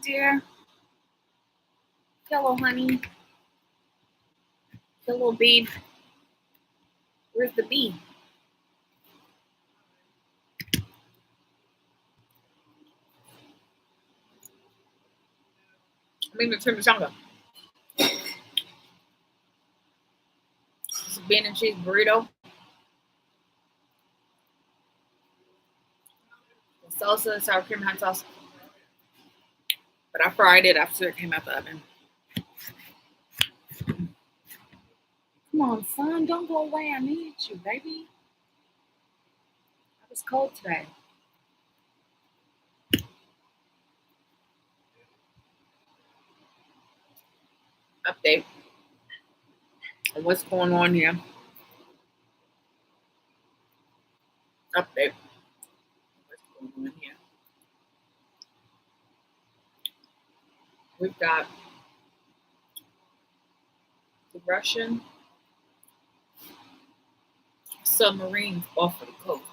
Dear. Hello, honey. Hello, babe. Where's the bee? I mean, the chimichanga. It's a bean and cheese burrito. The salsa, sour cream, hot sauce. But I fried it after it came out the oven. Come on, son. Don't go away. I need you, baby. It was cold today. Update on what's going on here. Update. What's going on here? We've got the Russian submarines off of the coast.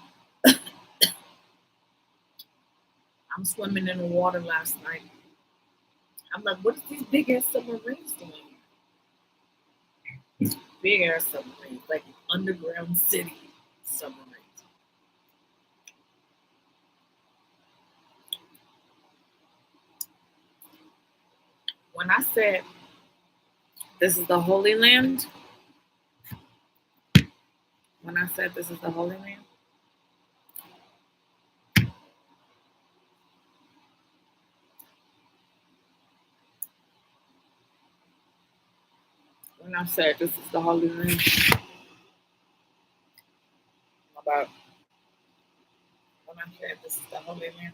I'm swimming in the water last night. I'm like, what is these big ass submarines doing here? Big ass submarines, like underground city submarines. When I said this is the Holy Land, when I said this is the Holy Land, when I said this is the Holy Land, about when I said this is the Holy Land,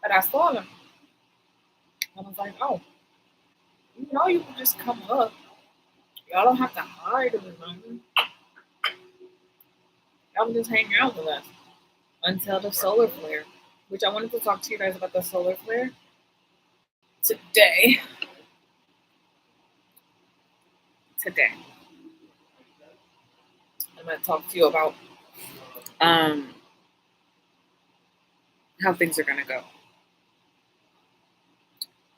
but I saw them. I was like, oh, you know, you can just come up. Y'all don't have to hide or nothing. Y'all can just hang out with us until the solar flare, which I wanted to talk to you guys about the solar flare today. Today, I'm going to talk to you about how things are going to go.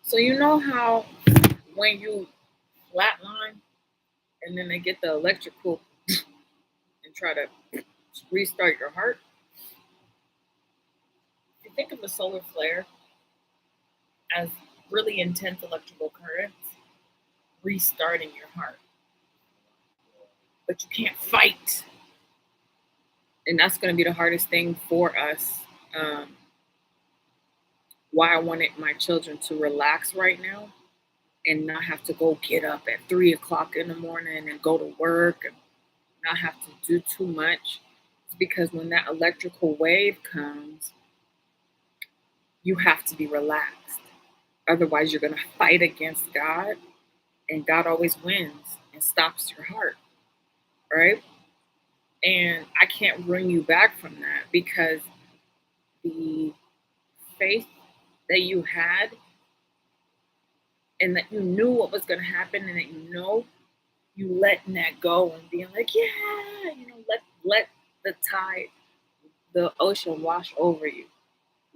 So you know how when you flatline and then they get the electrical and try to restart your heart? If you think of the solar flare as really intense electrical currents restarting your heart, but you can't fight. And that's going to be the hardest thing for us. Why I wanted my children to relax right now and not have to go get up at 3 o'clock in the morning and go to work and not have to do too much. It's because when that electrical wave comes, you have to be relaxed. Otherwise, you're going to fight against God, and God always wins and stops your heart, right? And I can't bring you back from that because the faith that you had and that you knew what was going to happen and that you letting that go and being like, yeah, let the tide, the ocean wash over you.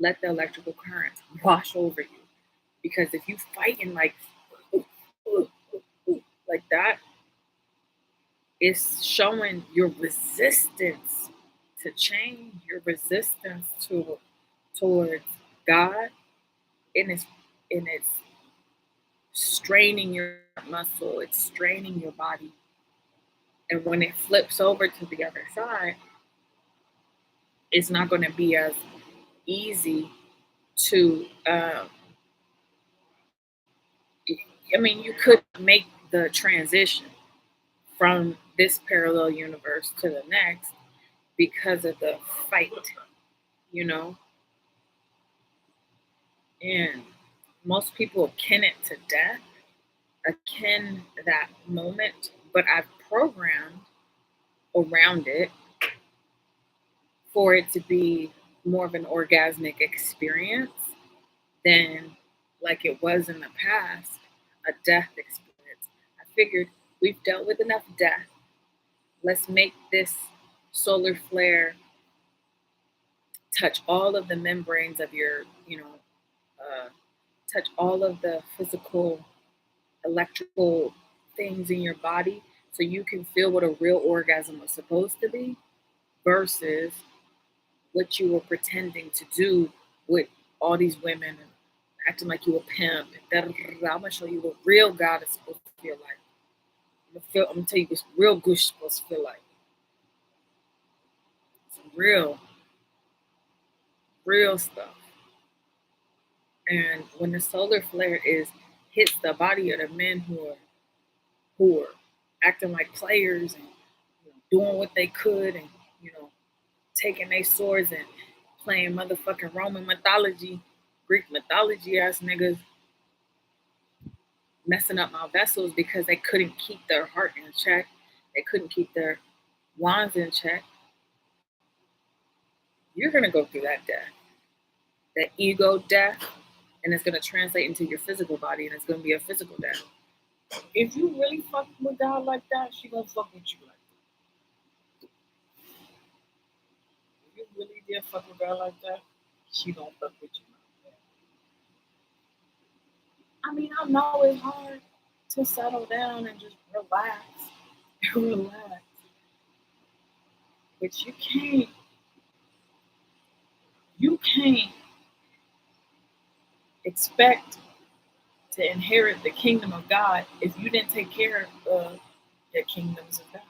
Let the electrical currents wash over you. Because if you fighting like like that, it's showing your resistance to change, your resistance towards God, and it's straining your muscle, it's straining your body. And when it flips over to the other side, it's not going to be as easy to. I mean, you could make the transition from this parallel universe to the next because of the fight, you know. And most people akin it to death, akin that moment, but I've programmed around it for it to be more of an orgasmic experience than like it was in the past, a death experience. I figured we've dealt with enough death. Let's make this solar flare touch all of the membranes of your, touch all of the physical, electrical things in your body so you can feel what a real orgasm was supposed to be versus what you were pretending to do with all these women and acting like you a pimp. I'm gonna show you what real God is supposed to feel like. I'm gonna tell you what real good is supposed to feel like. It's real stuff. And when the solar flare hits the body of the men who are acting like players and doing what they could and you know taking their swords and playing motherfucking Roman mythology, Greek mythology ass niggas, messing up my vessels because they couldn't keep their heart in check. They couldn't keep their wands in check. You're gonna go through that death, that ego death, and it's gonna translate into your physical body, and it's gonna be a physical death. If you really fuck with God like that, she gonna fuck with you like that. If you really did fuck with God like that, she gonna fuck with you like that. I mean, I know it's hard to settle down and just relax, relax, but you can't expect to inherit the kingdom of God if you didn't take care of the kingdoms of God.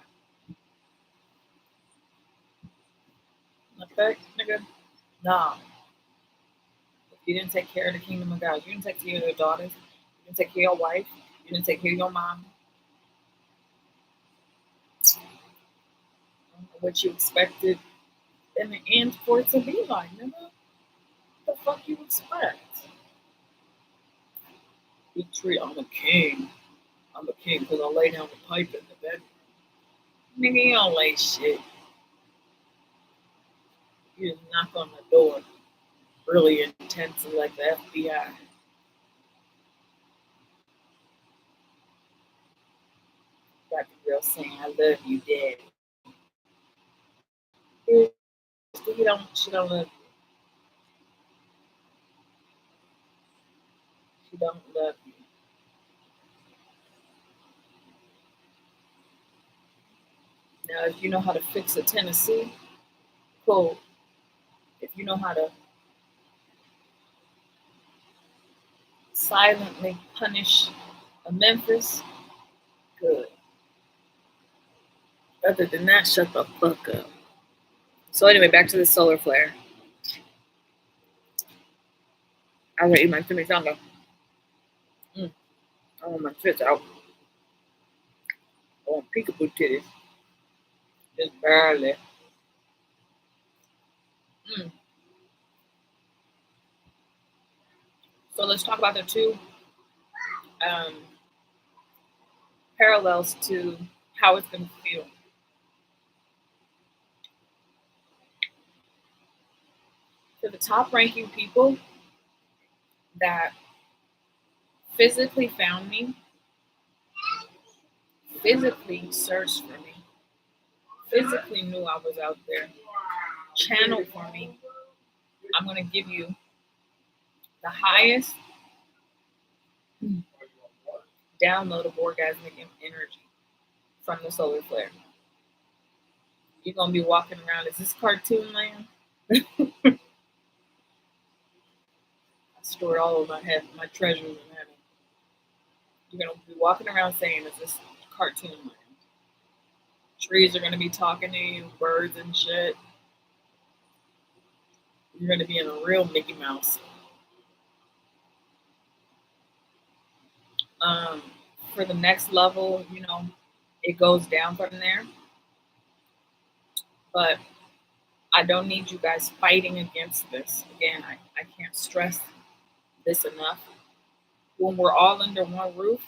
Okay, nigga? Nah. If you didn't take care of the kingdom of God, you didn't take care of your daughters, you didn't take care of your wife, you didn't take care of your mom. What you expected in the end for it to be like, nigga? What the fuck you expect? You treat, I'm a king. I'm a king because I lay down the pipe in the bedroom. Nigga, you don't lay shit. You just knock on the door really intensely like the FBI. Got the girl saying, I love you, daddy. She don't love you. She don't love you. Now, if you know how to fix a Tennessee, cool. If you know how to silently punish a Memphis, good. Other than that, shut the fuck up. So anyway, back to the solar flare. I was eating my chimichanga. I want my tits out. I want peekaboo titties. Just barely. Mm. So let's talk about the two um, parallels to how it's going to feel. For the top ranking people that physically found me, physically searched for me, physically knew I was out there, channeled for me, I'm going to give you the highest download of orgasmic energy from the solar flare. You're going to be walking around. Is this cartoon land? I stored all of my treasures in heaven. You're going to be walking around saying, is this cartoon land? Trees are going to be talking to you, birds and shit. You're going to be in a real Mickey Mouse. For the next level, it goes down from there. But I don't need you guys fighting against this. Again, I can't stress this enough. When we're all under one roof,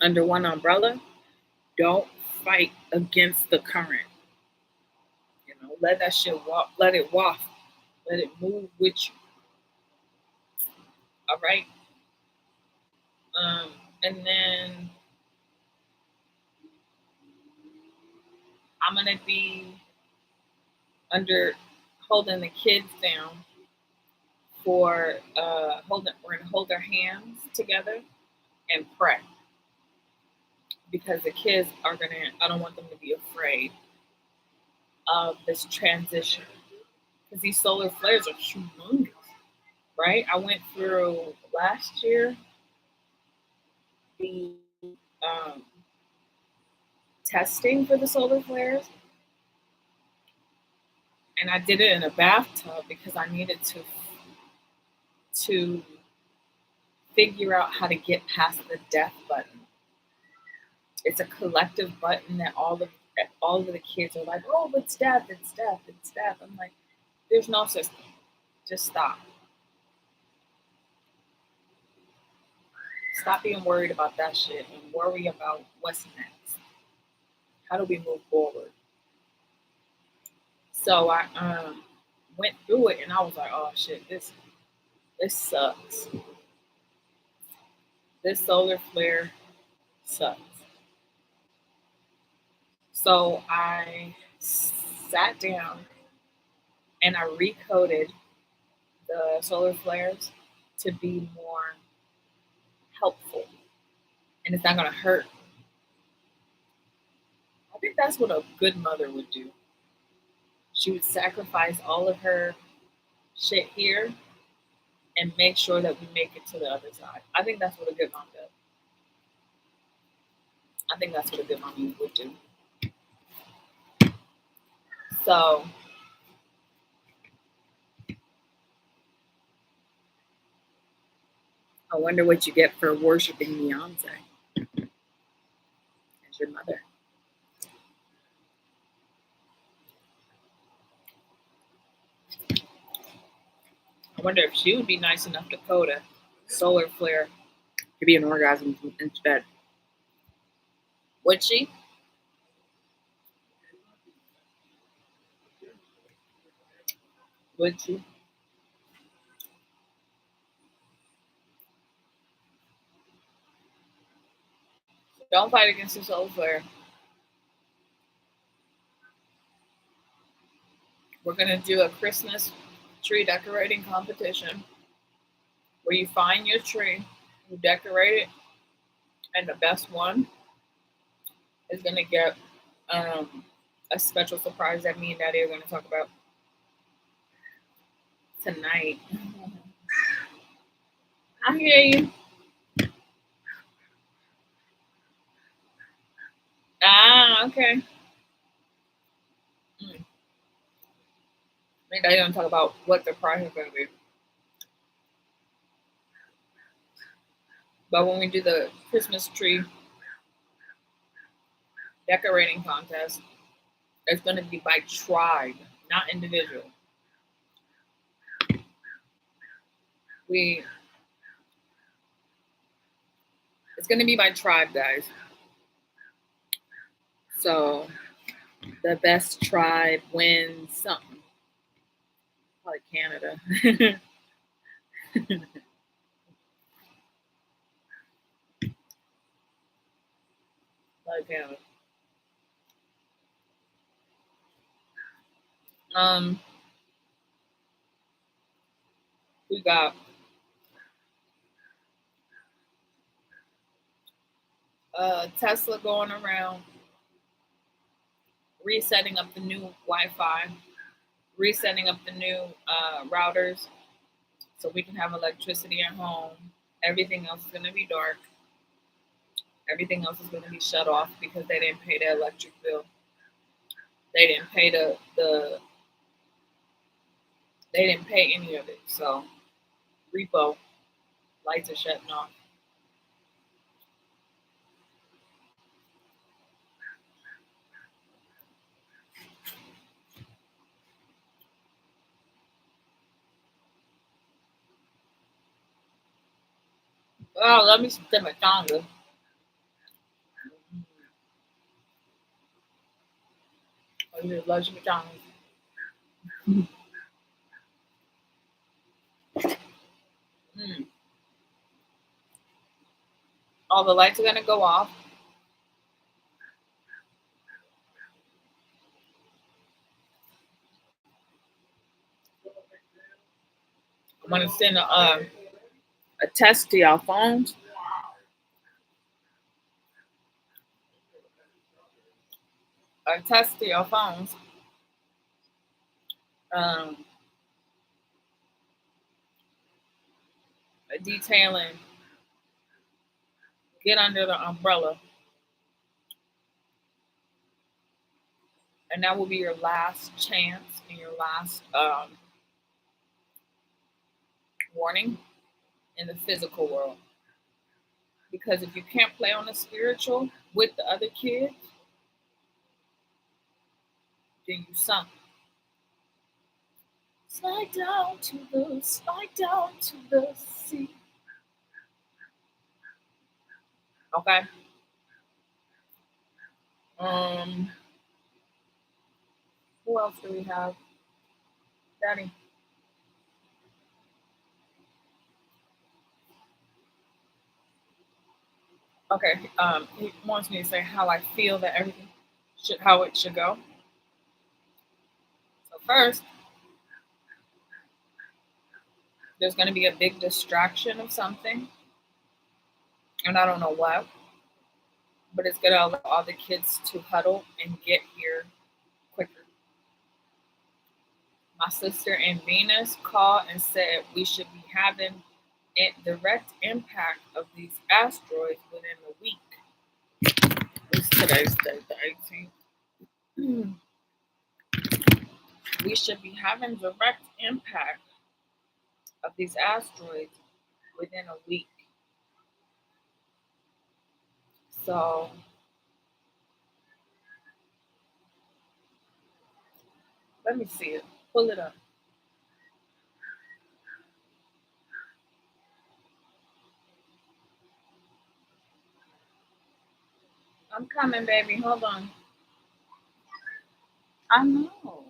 under one umbrella, don't fight against the current. Let that shit walk, let it waft, let it move with you. All right. And then I'm gonna be under holding the kids down for we're gonna hold our hands together and pray because the kids are gonna. I don't want them to be afraid of this transition because these solar flares are humongous, right? I went through last year the um, testing for the solar flares, and I did it in a bathtub because I needed to figure out how to get past the death button. It's a collective button that all of the kids are like, "Oh, it's death, it's death, it's death." I'm like, "There's no system. Just stop. Stop being worried about that shit and worry about what's next. How do we move forward?" So I went through it and I was like, "Oh shit, this sucks. This solar flare sucks." So I sat down and I recoded the solar flares to be more helpful and it's not going to hurt. I think that's what a good mother would do. She would sacrifice all of her shit here and make sure that we make it to the other side. I think that's what a good mom does. I think that's what a good mom would do. So I wonder what you get for worshiping Beyonce as your mother. I wonder if she would be nice enough to code a solar flare to be an orgasm instead. Would she? Would she? Don't fight against the solar flare. We're gonna do a Christmas tree decorating competition where you find your tree, you decorate it, and the best one is gonna get a special surprise that me and Daddy are gonna talk about tonight. I hear you. Ah, okay. Mm. Me and Daddy gonna talk about what the prize is gonna be. But when we do the Christmas tree decorating contest, it's gonna be by tribe, not individual. We It's gonna be by tribe, guys. So the best tribe wins something. Probably Canada. Probably Canada. Um, we got Tesla going around resetting up the new Wi-Fi, resetting up the new routers, so we can have electricity at home. Everything else is gonna be dark. Everything else is gonna be shut off because they didn't pay their electric bill. They didn't pay they didn't pay any of it. So repo lights are shutting off. Oh, let me spin my tongue. I just love my tongue. Mm. All the lights are gonna go off. want to send a test to your phones. A test to your phones. Um, Detailing get under the umbrella, and that will be your last chance and your last warning in the physical world. Because if you can't play on the spiritual with the other kids, then you sunk. Slide down to the sea. Okay. Um, who else do we have? Daddy. Okay. He wants me to say how I feel that everything how it should go. So first, there's going to be a big distraction of something, and I don't know what, but it's going to allow all the kids to huddle and get here quicker. My sister and Venus called and said we should be having a direct impact of these asteroids within a week. What's today's date? The 18th. We should be having direct impact of these asteroids within a week. So let me see it. Pull it up. I'm coming, baby. Hold on. I know.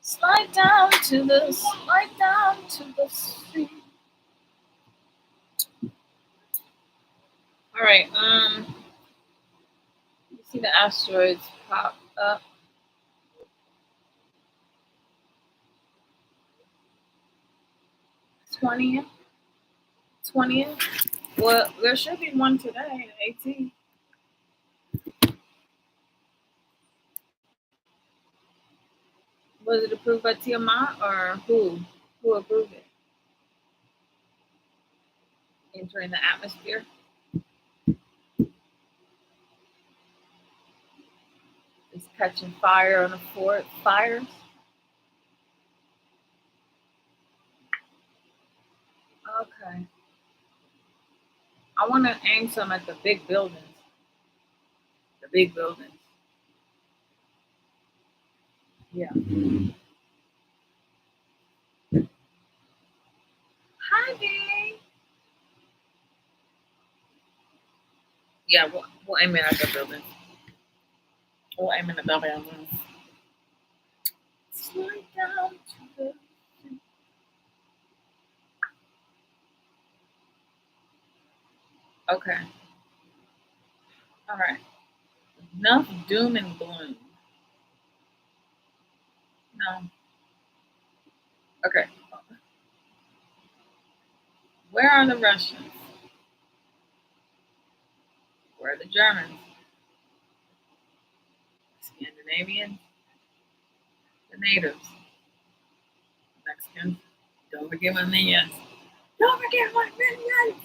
Slide down to the sea. All right. You see the asteroids pop up. 20th. 20th. Well, there should be one today, the 18th. Was it approved by Tiamat or who? Who approved it? Entering the atmosphere. It's catching fire on the fort fires. Okay. I want to aim some at the big buildings. The big buildings. Yeah. Hi, babe. Yeah, we'll aim it at the building. We'll aim at the building. Slide down to the. Okay. All right. Enough doom and gloom. No. Okay. Where are the Russians? Where are the Germans? Scandinavians? The natives? Mexicans? Don't forget my minions. Don't forget my minions!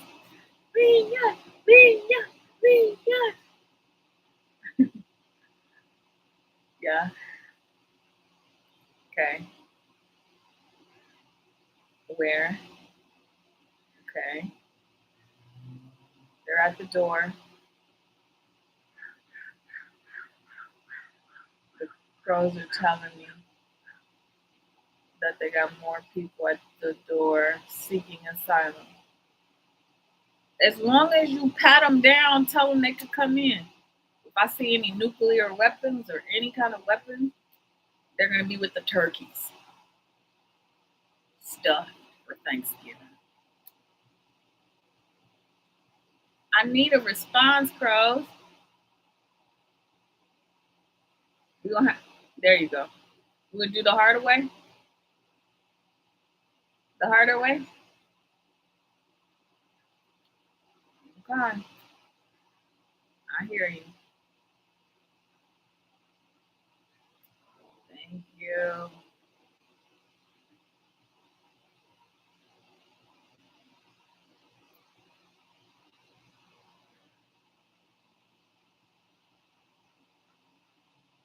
Minions! Minions! Minions! Yeah. Okay. Where? Okay. They're at the door. The crows are telling me that they got more people at the door seeking asylum. As long as you pat them down, tell them they could come in. If I see any nuclear weapons or any kind of weapons, they're going to be with the turkeys. Stuff for Thanksgiving. I need a response, crows. We gonna have, there you go. We're gonna do the harder way. The harder way. Okay, I hear you. Thank you.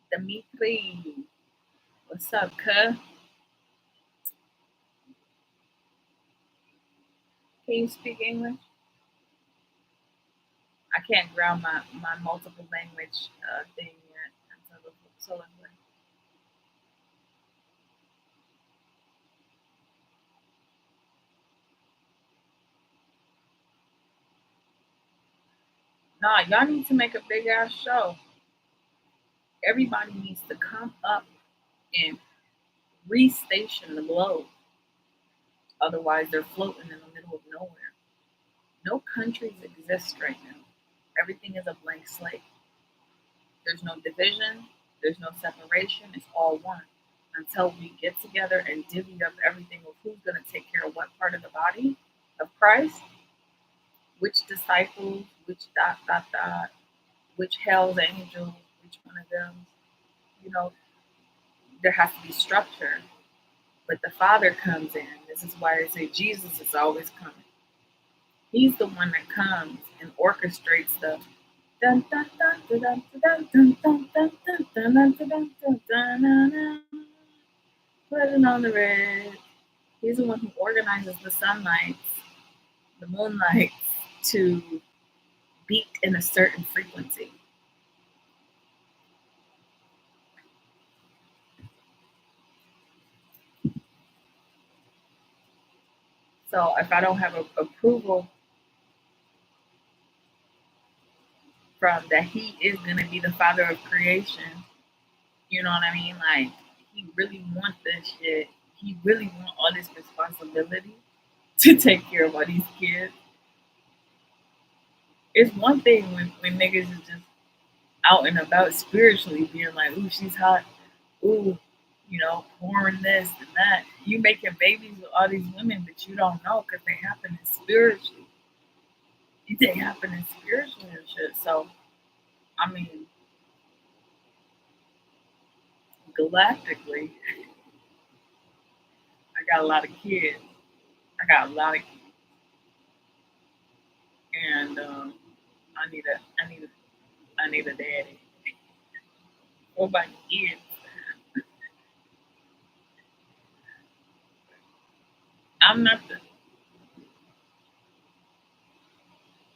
Dimitri, what's up, cuh? Can you speak English? I can't ground my multiple language thing yet until the solar flare. Nah, y'all need to make a big ass show. Everybody needs to come up and restation the globe. Otherwise, they're floating in the middle of nowhere. No countries exist right now. Everything is a blank slate. There's no division, there's no separation, it's all one. Until we get together and divvy up everything of who's going to take care of what part of the body of Christ, which disciples, which dot, dot, dot, which hell's angels, which one of them, you know, there has to be structure. But the Father comes in. This is why I say Jesus is always coming. He's the one that comes and orchestrates the dun dun dun dun dun dun dun dun dun dun dun dun dun dun dun dun. Putting on the red. He's the one who organizes the sunlight, the moonlight to beat in a certain frequency. So if I don't have approval from that, he is going to be the father of creation. You know what I mean? Like he really wants this shit. He really wants all this responsibility to take care of all these kids. It's one thing when niggas is just out and about spiritually being like, ooh, she's hot. Ooh, pouring this and that. You making babies with all these women, but you don't know because they happening spiritually. They happening spiritually and shit. So, I mean, galactically, I got a lot of kids. I got a lot of kids, and I need a daddy. What about kids? I'm not the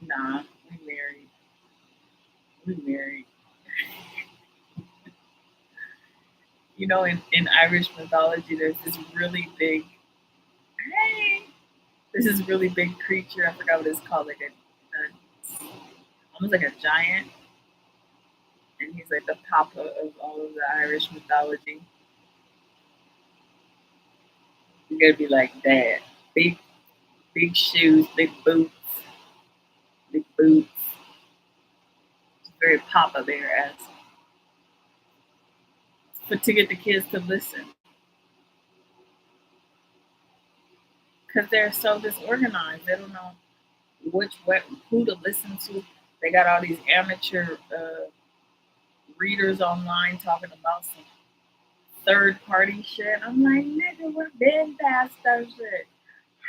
nah. We married. We married. In Irish mythology, there's this really big, hey, there's this really big creature. I forgot what it's called, like a almost like a giant, and he's like the papa of all of the Irish mythology. He's gonna be like that, big, big shoes, big boots. It's very Papa Bear esque, but to get the kids to listen, because they're so disorganized. They don't know who to listen to. They got all these amateur readers online talking about some third party shit. I'm like, nigga, we're been past that shit.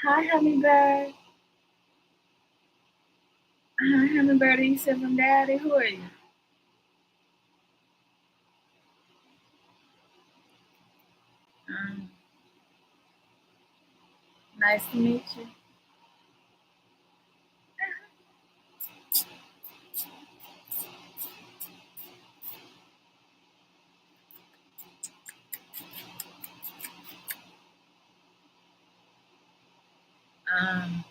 Hi, Hummingbird. Hi, Hummingbird. You said from Daddy. Who are you? Um, Nice to meet you. Um,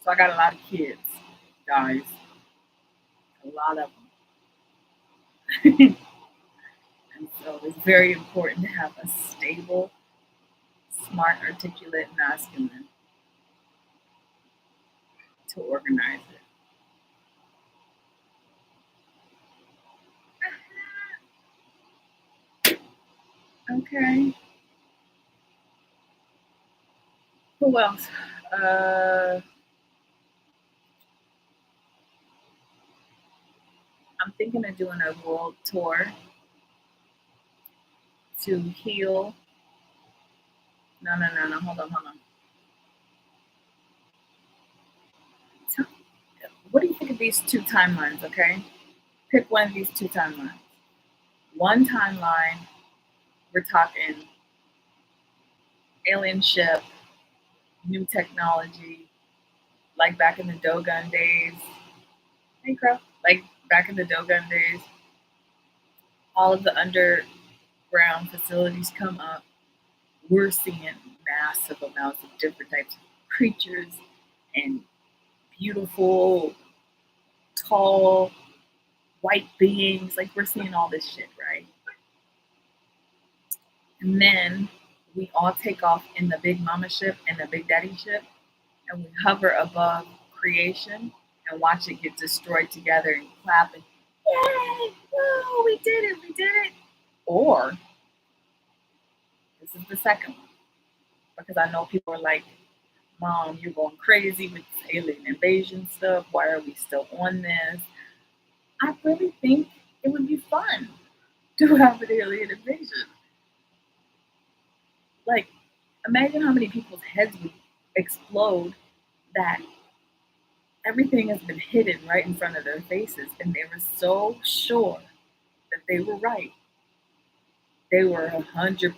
so I got a lot of kids, guys, a lot of them. And so it's very important to have a stable, smart, articulate masculine to organize it. Okay. Who else? Uh, I'm thinking of doing a world tour to heal. No, no, no, no. Hold on, hold on. Tell- What do you think of these two timelines? Okay, pick one of these two timelines. One timeline, we're talking alien ship, new technology, like back in the Dogon days. Hey, Crow. Like back in the Dogon days, all of the underground facilities come up. We're seeing massive amounts of different types of creatures and beautiful, tall, white beings. Like we're seeing all this shit, right? And then we all take off in the big mama ship and the big daddy ship, and we hover above creation and watch it get destroyed together and clap and yay, whoa, we did it, we did it. Or this is the second one, because I know people are like, Mom, you're going crazy with this alien invasion stuff. Why are we still on this? I really think it would be fun to have an alien invasion. Like, imagine how many people's heads would explode that everything has been hidden right in front of their faces, and they were so sure that they were right. They were 100%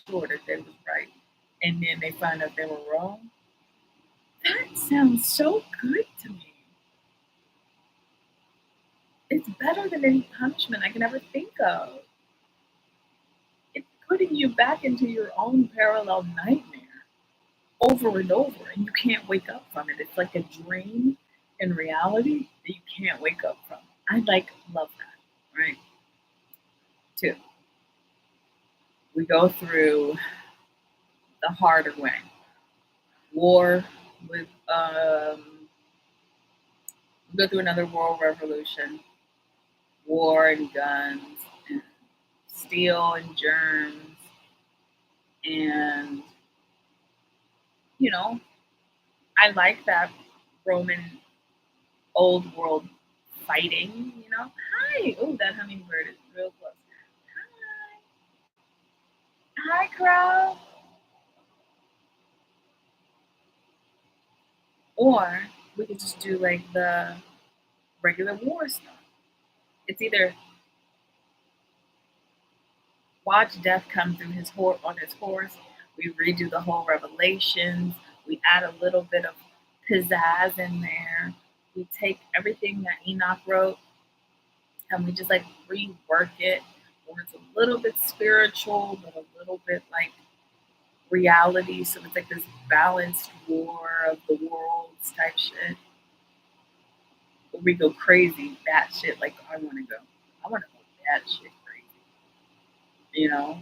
sure that they was right, and then they find out they were wrong. That sounds so good to me. It's better than any punishment I can ever think of. It's putting you back into your own parallel nightmare over and over, and you can't wake up from it. It's like a dream in reality that you can't wake up from. I like love that, right? Two, we go through the harder way. War with we go through another world revolution, war and guns and steel and germs and you know, I like that Roman old world fighting, you know. Hi. Oh, that hummingbird is real close. Hi. Hi, Crow. Or we could just do like the regular war stuff. It's either watch Death come through on his horse. We redo the whole Revelations. We add a little bit of pizzazz in there. We take everything that Enoch wrote and we just like rework it, or it's a little bit spiritual, but a little bit like reality. So it's like this balanced war of the worlds type shit. Where we go crazy, bat shit. Like I want to go. I want to go bat shit crazy. You know,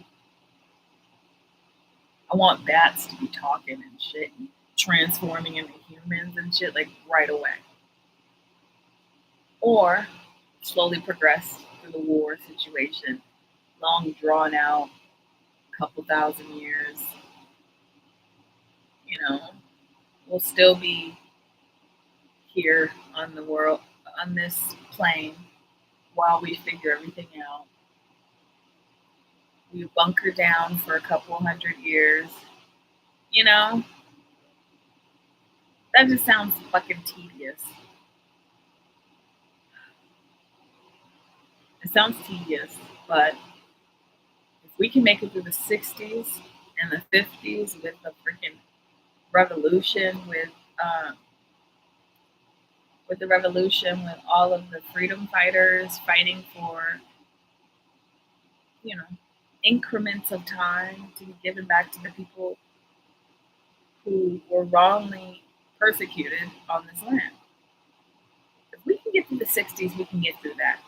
I want bats to be talking and shit and transforming into humans and shit like right away. Or slowly progress through the war situation, long drawn out, couple thousand years. You know, we'll still be here on the world, on this plane, while we figure everything out. We bunker down for a couple hundred years. You know, that just sounds fucking tedious. It sounds tedious, but if we can make it through the 60s and the 50s with the freaking revolution, with the revolution, with all of the freedom fighters fighting for, you know, increments of time to be given back to the people who were wrongly persecuted on this land. If we can get through the 60s, we can get through that.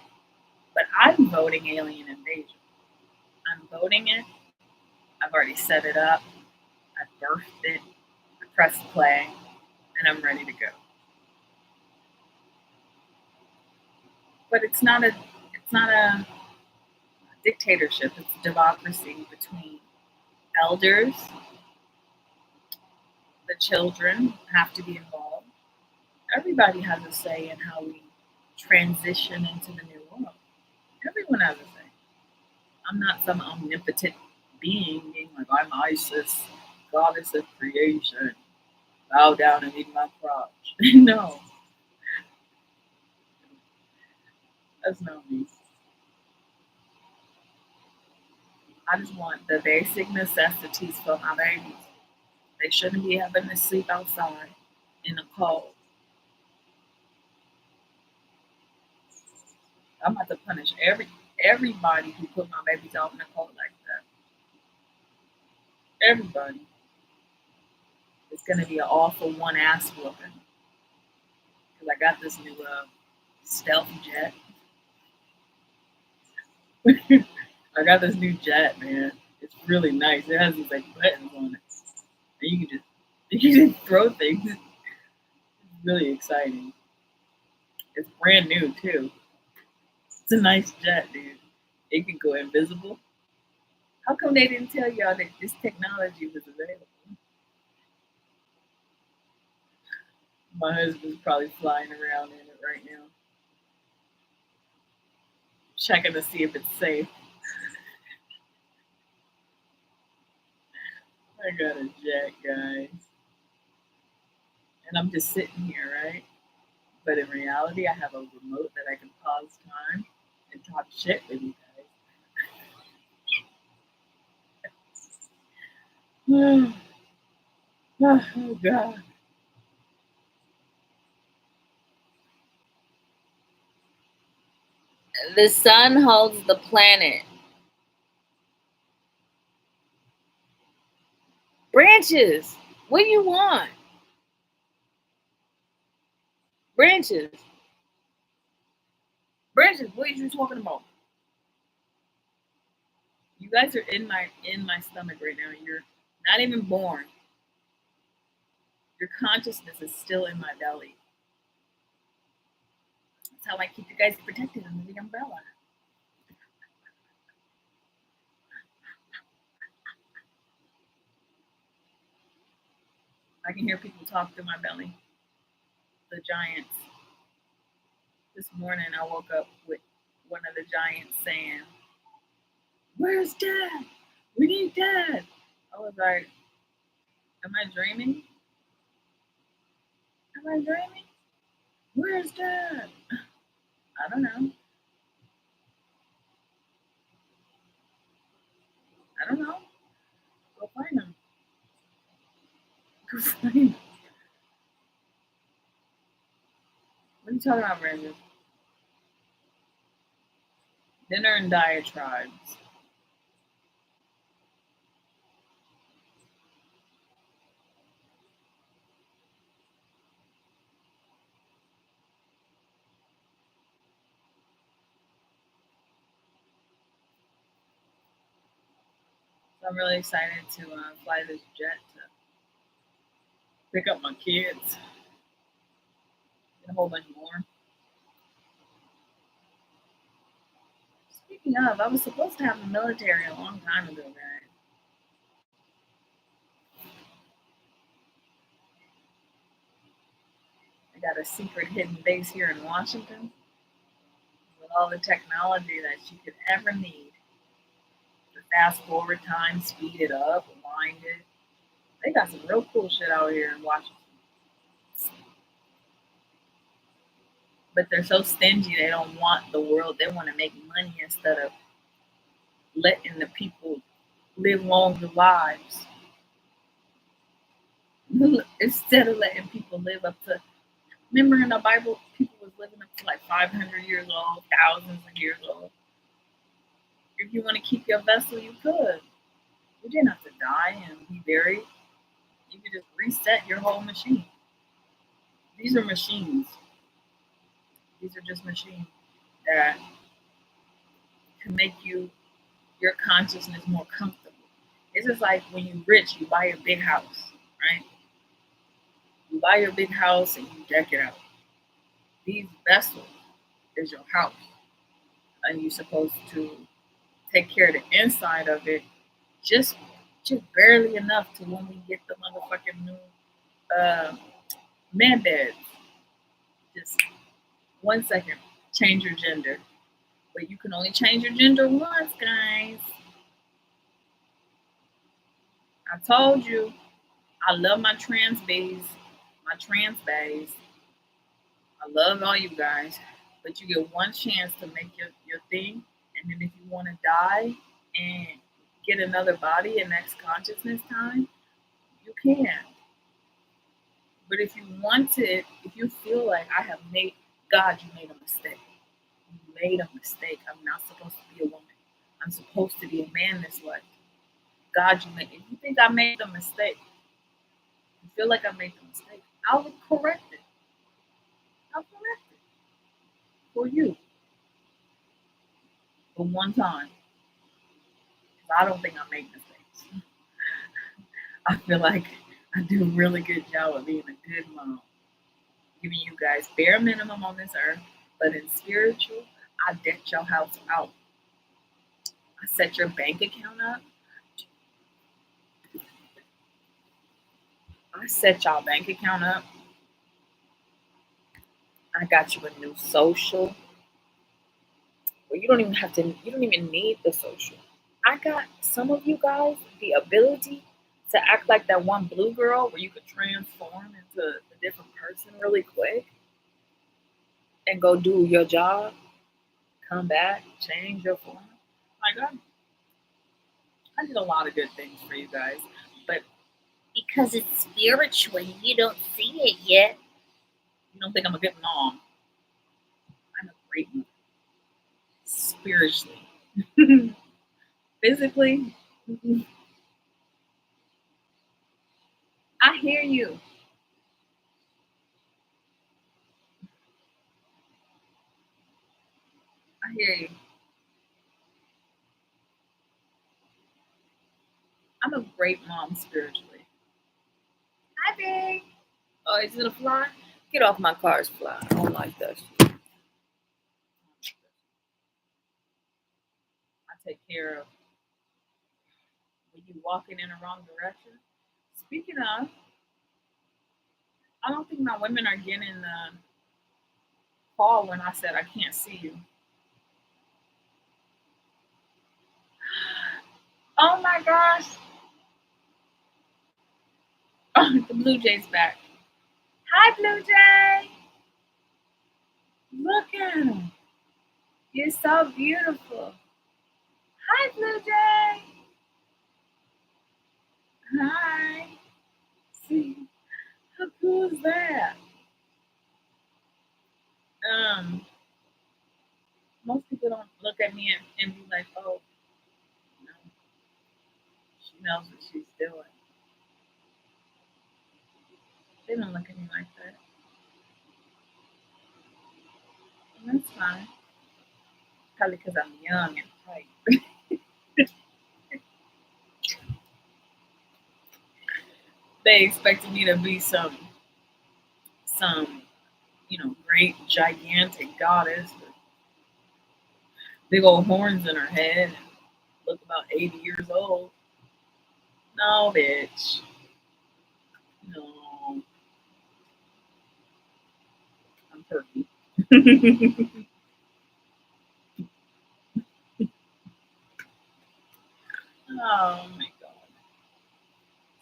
But I'm voting alien invasion. I'm voting it. I've already set it up. I birthed it. I pressed play, and I'm ready to go. But it's not a dictatorship. It's a democracy between elders. The children have to be involved. Everybody has a say in how we transition into the new world. Everyone has a say. I'm not some omnipotent being like I'm Isis, goddess of creation. Bow down and eat my crotch. No, that's not me. I just want the basic necessities for my babies. They shouldn't be having to sleep outside in the cold. I'm about to punish everybody who put my babies out in the cold like that. Everybody. It's gonna be an awful one ass whooping because I got this new stealth jet. I got this new jet, man. It's really nice. It has these like buttons on it, and you can just throw things. It's really exciting. It's brand new too. It's a nice jet, dude. It can go invisible. How come they didn't tell y'all that this technology was available? My husband's probably flying around in it right now, checking to see if it's safe. I got a jet, guys, and I'm just sitting here, right? But in reality, I have a remote that I can pause time and talk shit with you guys. Oh God. The sun holds the planet. Branches. What do you want? Branches. Branches. What are you talking about? You guys are in my stomach right now. You're not even born. Your consciousness is still in my belly. That's how I keep you guys protected under the umbrella. I can hear people talk through my belly. The giants. This morning I woke up with one of the giants saying, "Where's Dad? We need Dad." I was like, "Am I dreaming? Am I dreaming? Where's Dad?" I don't know. I don't know. Go find him. Go find him. What are you talking about, Brandon? Dinner and diatribes. So I'm really excited to fly this jet to pick up my kids and a whole bunch more. Speaking of, I was supposed to have the military a long time ago, guys. I got a secret hidden base here in Washington with all the technology that you could ever need to fast forward time, speed it up, wind it. They got some real cool shit out here in Washington. But they're so stingy, they don't want the world. They want to make money instead of letting the people live longer lives. Instead of letting people live up to, remember in the Bible, people was living up to like 500 years old, thousands of years old. If you want to keep your vessel, you could. You didn't have to die and be buried. You can just reset your whole machine. These are machines. These are just machines that can make your consciousness more comfortable. It's just like when you're rich, you buy a big house, right? You buy your big house and you deck it out. These vessels is your house, and you're supposed to take care of the inside of it, just just barely enough to when we get the motherfucking new uh, man beds. Just 1 second, change your gender, but you can only change your gender once, guys. I told you, I love my trans bays, my trans bays. I love all you guys, but you get one chance to make your thing, and then if you want to die and get another body in next consciousness time, you can. But if you want it, if you feel like I have made, God, you made a mistake. You made a mistake. I'm not supposed to be a woman. I'm supposed to be a man this life. God, you made. If you think I made a mistake, you feel like I made the mistake, I will correct it. I'll correct it for you for one time. I don't think I make mistakes. I feel like I do a really good job of being a good mom, giving you guys bare minimum on this earth, but in spiritual, I deck your house out. I set your bank account up. I set y'all bank account up. I got you a new social. Well, you don't even have to. You don't even need the social. I got some of you guys the ability to act like that one blue girl where you could transform into a different person really quick and go do your job, come back, change your form. My God, I did a lot of good things for you guys, but because it's spiritual, you don't see it yet. You don't think I'm a good mom. I'm a great mom. Spiritually. Physically, I hear you. I hear you. I'm a great mom spiritually. Hi, babe. Oh, is it a fly? Get off my car's fly. I don't like that shit. I take care of when you walking in the wrong direction. Speaking of, I don't think my women are getting the call when I said I can't see you. Oh my gosh. Oh, the Blue Jay's back. Hi, Blue Jay. Look at him. You're so beautiful. Hi, Blue Jay. Hi. See, how cool is that? Um, Most people don't look at me and be like, oh, no, she knows what she's doing. They don't look at me like that. And that's fine. Probably because I'm young and tight. They expected me to be some, great gigantic goddess with big old horns in her head and look about 80 years old. No, bitch. No, I'm perky. Oh my god.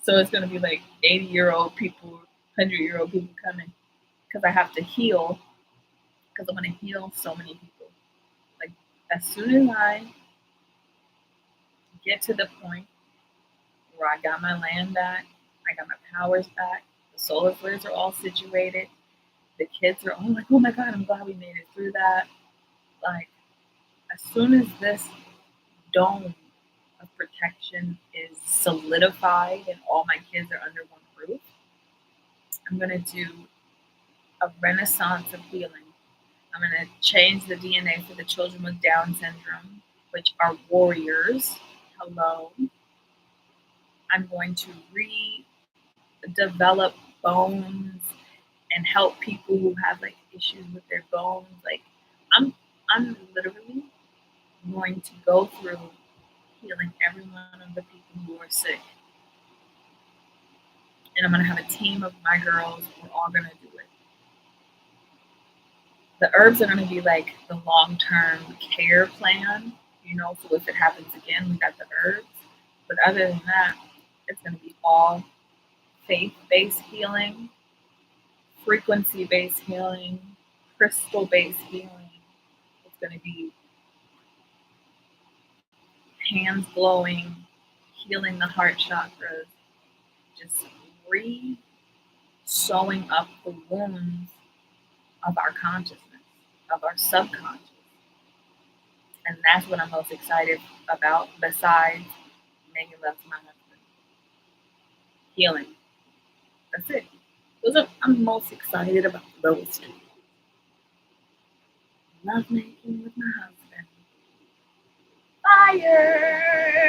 So it's gonna be like 80-year-old people, 100-year-old people coming because I have to heal because I'm gonna heal so many people. Like as soon as I get to the point where I got my land back, I got my powers back, the solar flares are all situated, the kids are all like, oh my god, I'm glad we made it through that. Like as soon as this dome of protection is solidified and all my kids are under one roof, I'm going to do a renaissance of healing. I'm going to change the DNA for the children with Down syndrome, which are warriors. Hello. I'm going to redevelop bones and help people who have like issues with their bones. Like I'm literally going to go through healing every one of the people who are sick. And I'm going to have a team of my girls. We're all going to do it. The herbs are going to be like the long-term care plan, so if it happens again, we got the herbs. But other than that, it's going to be all faith-based healing, frequency-based healing, crystal-based healing. It's going to be hands blowing, healing the heart chakras, just sewing up the wounds of our consciousness, of our subconscious. And that's what I'm most excited about, besides making love to my husband. Healing. That's it. I'm most excited about those two. Love making with my husband. Fire!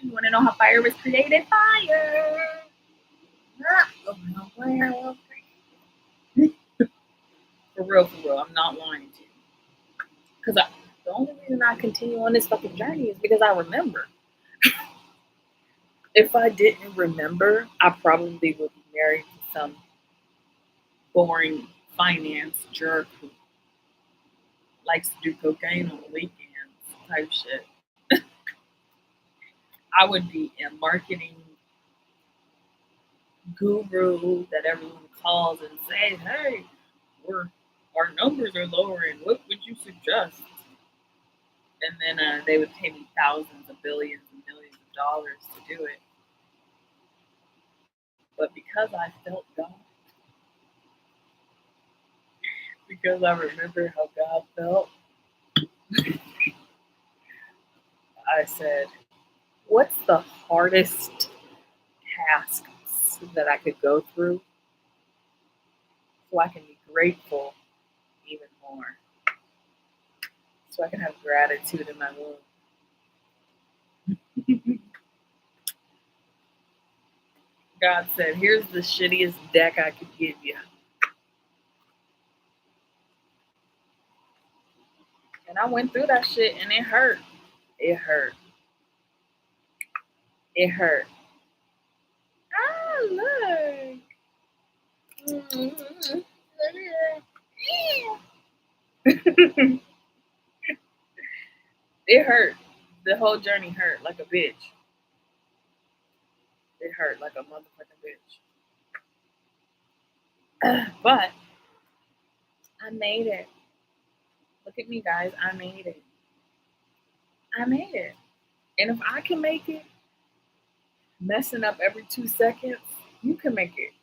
You want to know how fire was created? Fire! For real, I'm not lying to you. Because the only reason I continue on this fucking journey is because I remember. If I didn't remember, I probably would be married to some boring finance jerk who likes to do cocaine on the weekends type shit. I would be a marketing guru that everyone calls and says, hey, our numbers are lowering. What would you suggest? And then they would pay me thousands of billions and millions of dollars to do it. But because I felt God, because I remember how God felt, I said, what's the hardest task that I could go through so I can be grateful even more? So I can have gratitude in my womb. God said, here's the shittiest deck I could give you. And I went through that shit and it hurt. It hurt. It hurt. Oh, look. It hurt. The whole journey hurt like a bitch. It hurt like a motherfucking bitch. But I made it. Look at me, guys. I made it. I made it. And if I can make it, messing up every 2 seconds, you can make it.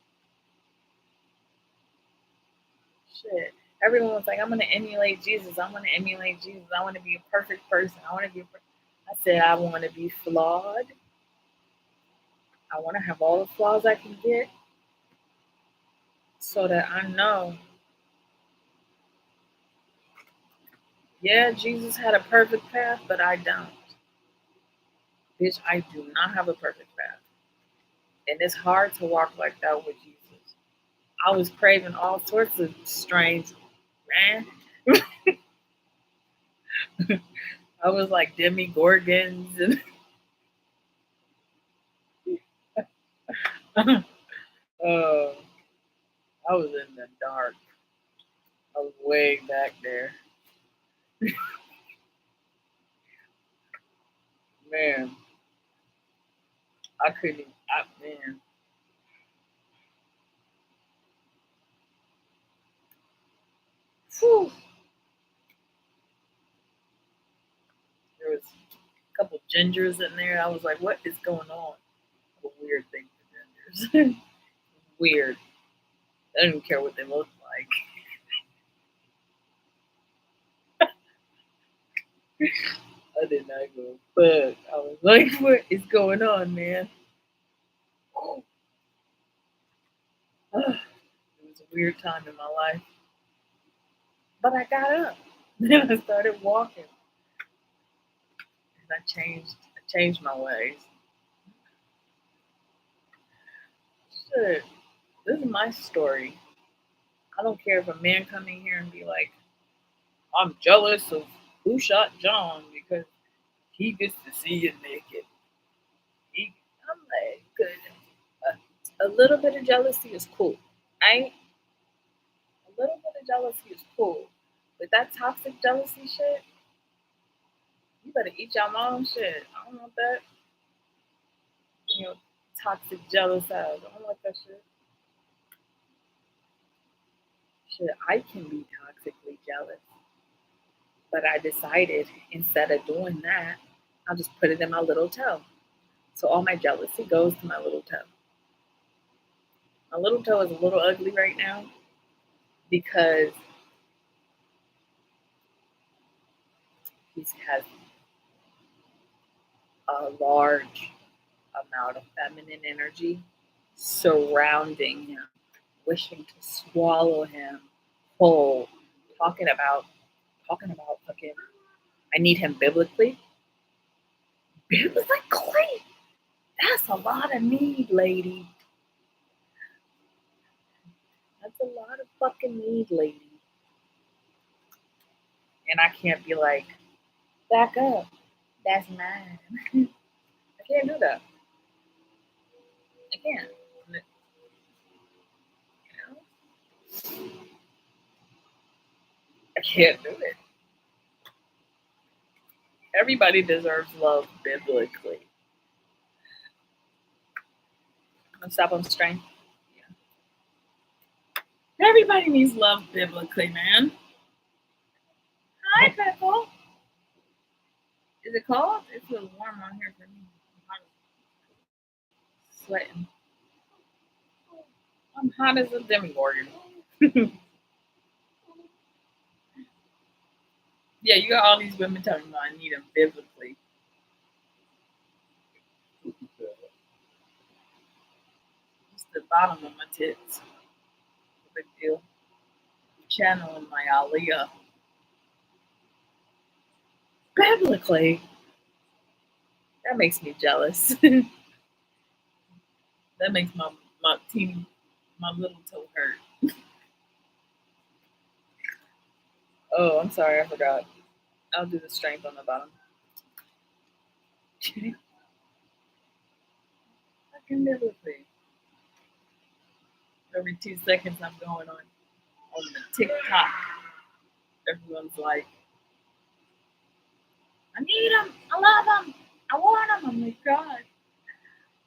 Shit. Everyone was like, I'm going to emulate Jesus. I want to emulate Jesus. I want to be a perfect person. I said, I want to be flawed. I want to have all the flaws I can get so that I know, yeah, Jesus had a perfect path, but I don't. Bitch, I do not have a perfect path. And it's hard to walk like that with Jesus. I was craving all sorts of strange, man. I was like Demogorgons and I was in the dark. I was way back there. Man. I couldn't man. Whew. There was a couple gingers in there. I was like, what is going on? A weird thing for gingers. Weird. I don't even care what they look like. I I did not go. But I was like, what is going on, man? It was a weird time in my life. But I got up. Then I started walking. And I changed my ways. Shit. This is my story. I don't care if a man come in here and be like, I'm jealous of who shot John because he gets to see you naked. I'm like, good. A little bit of jealousy is cool. I A little bit of jealousy is cool, but that toxic jealousy shit, you better eat your mom shit. I don't want that. You know, toxic jealous ass. I don't like that shit. Shit, I can be toxically jealous, but I decided instead of doing that, I'll just put it in my little toe. So all my jealousy goes to my little toe. My little toe is a little ugly right now because he has a large amount of feminine energy surrounding him, wishing to swallow him whole, talking about fucking I need him biblically. Biblically? That's a lot of need, lady. That's a lot of fucking need, lady. And I can't be like, back up. That's mine. I can't do that. I can't. You know? I can't do it. Everybody deserves love biblically. I'm stop on strength. Yeah. Everybody needs love biblically, man. Hi, Pepple. Is it cold? It feels warm on here for me. I'm sweating. I'm hot as a demigorgon. Yeah, you got all these women talking about I need them biblically. Just the bottom of my tits. No big deal. Channeling my Aliyah. Biblically. That makes me jealous. That makes my little toe hurt. Oh, I'm sorry, I forgot. I'll do the strength on the bottom. Fucking biblically. Every 2 seconds I'm going on the TikTok. Everyone's like, I need them. I love them. I want them. I'm like, God,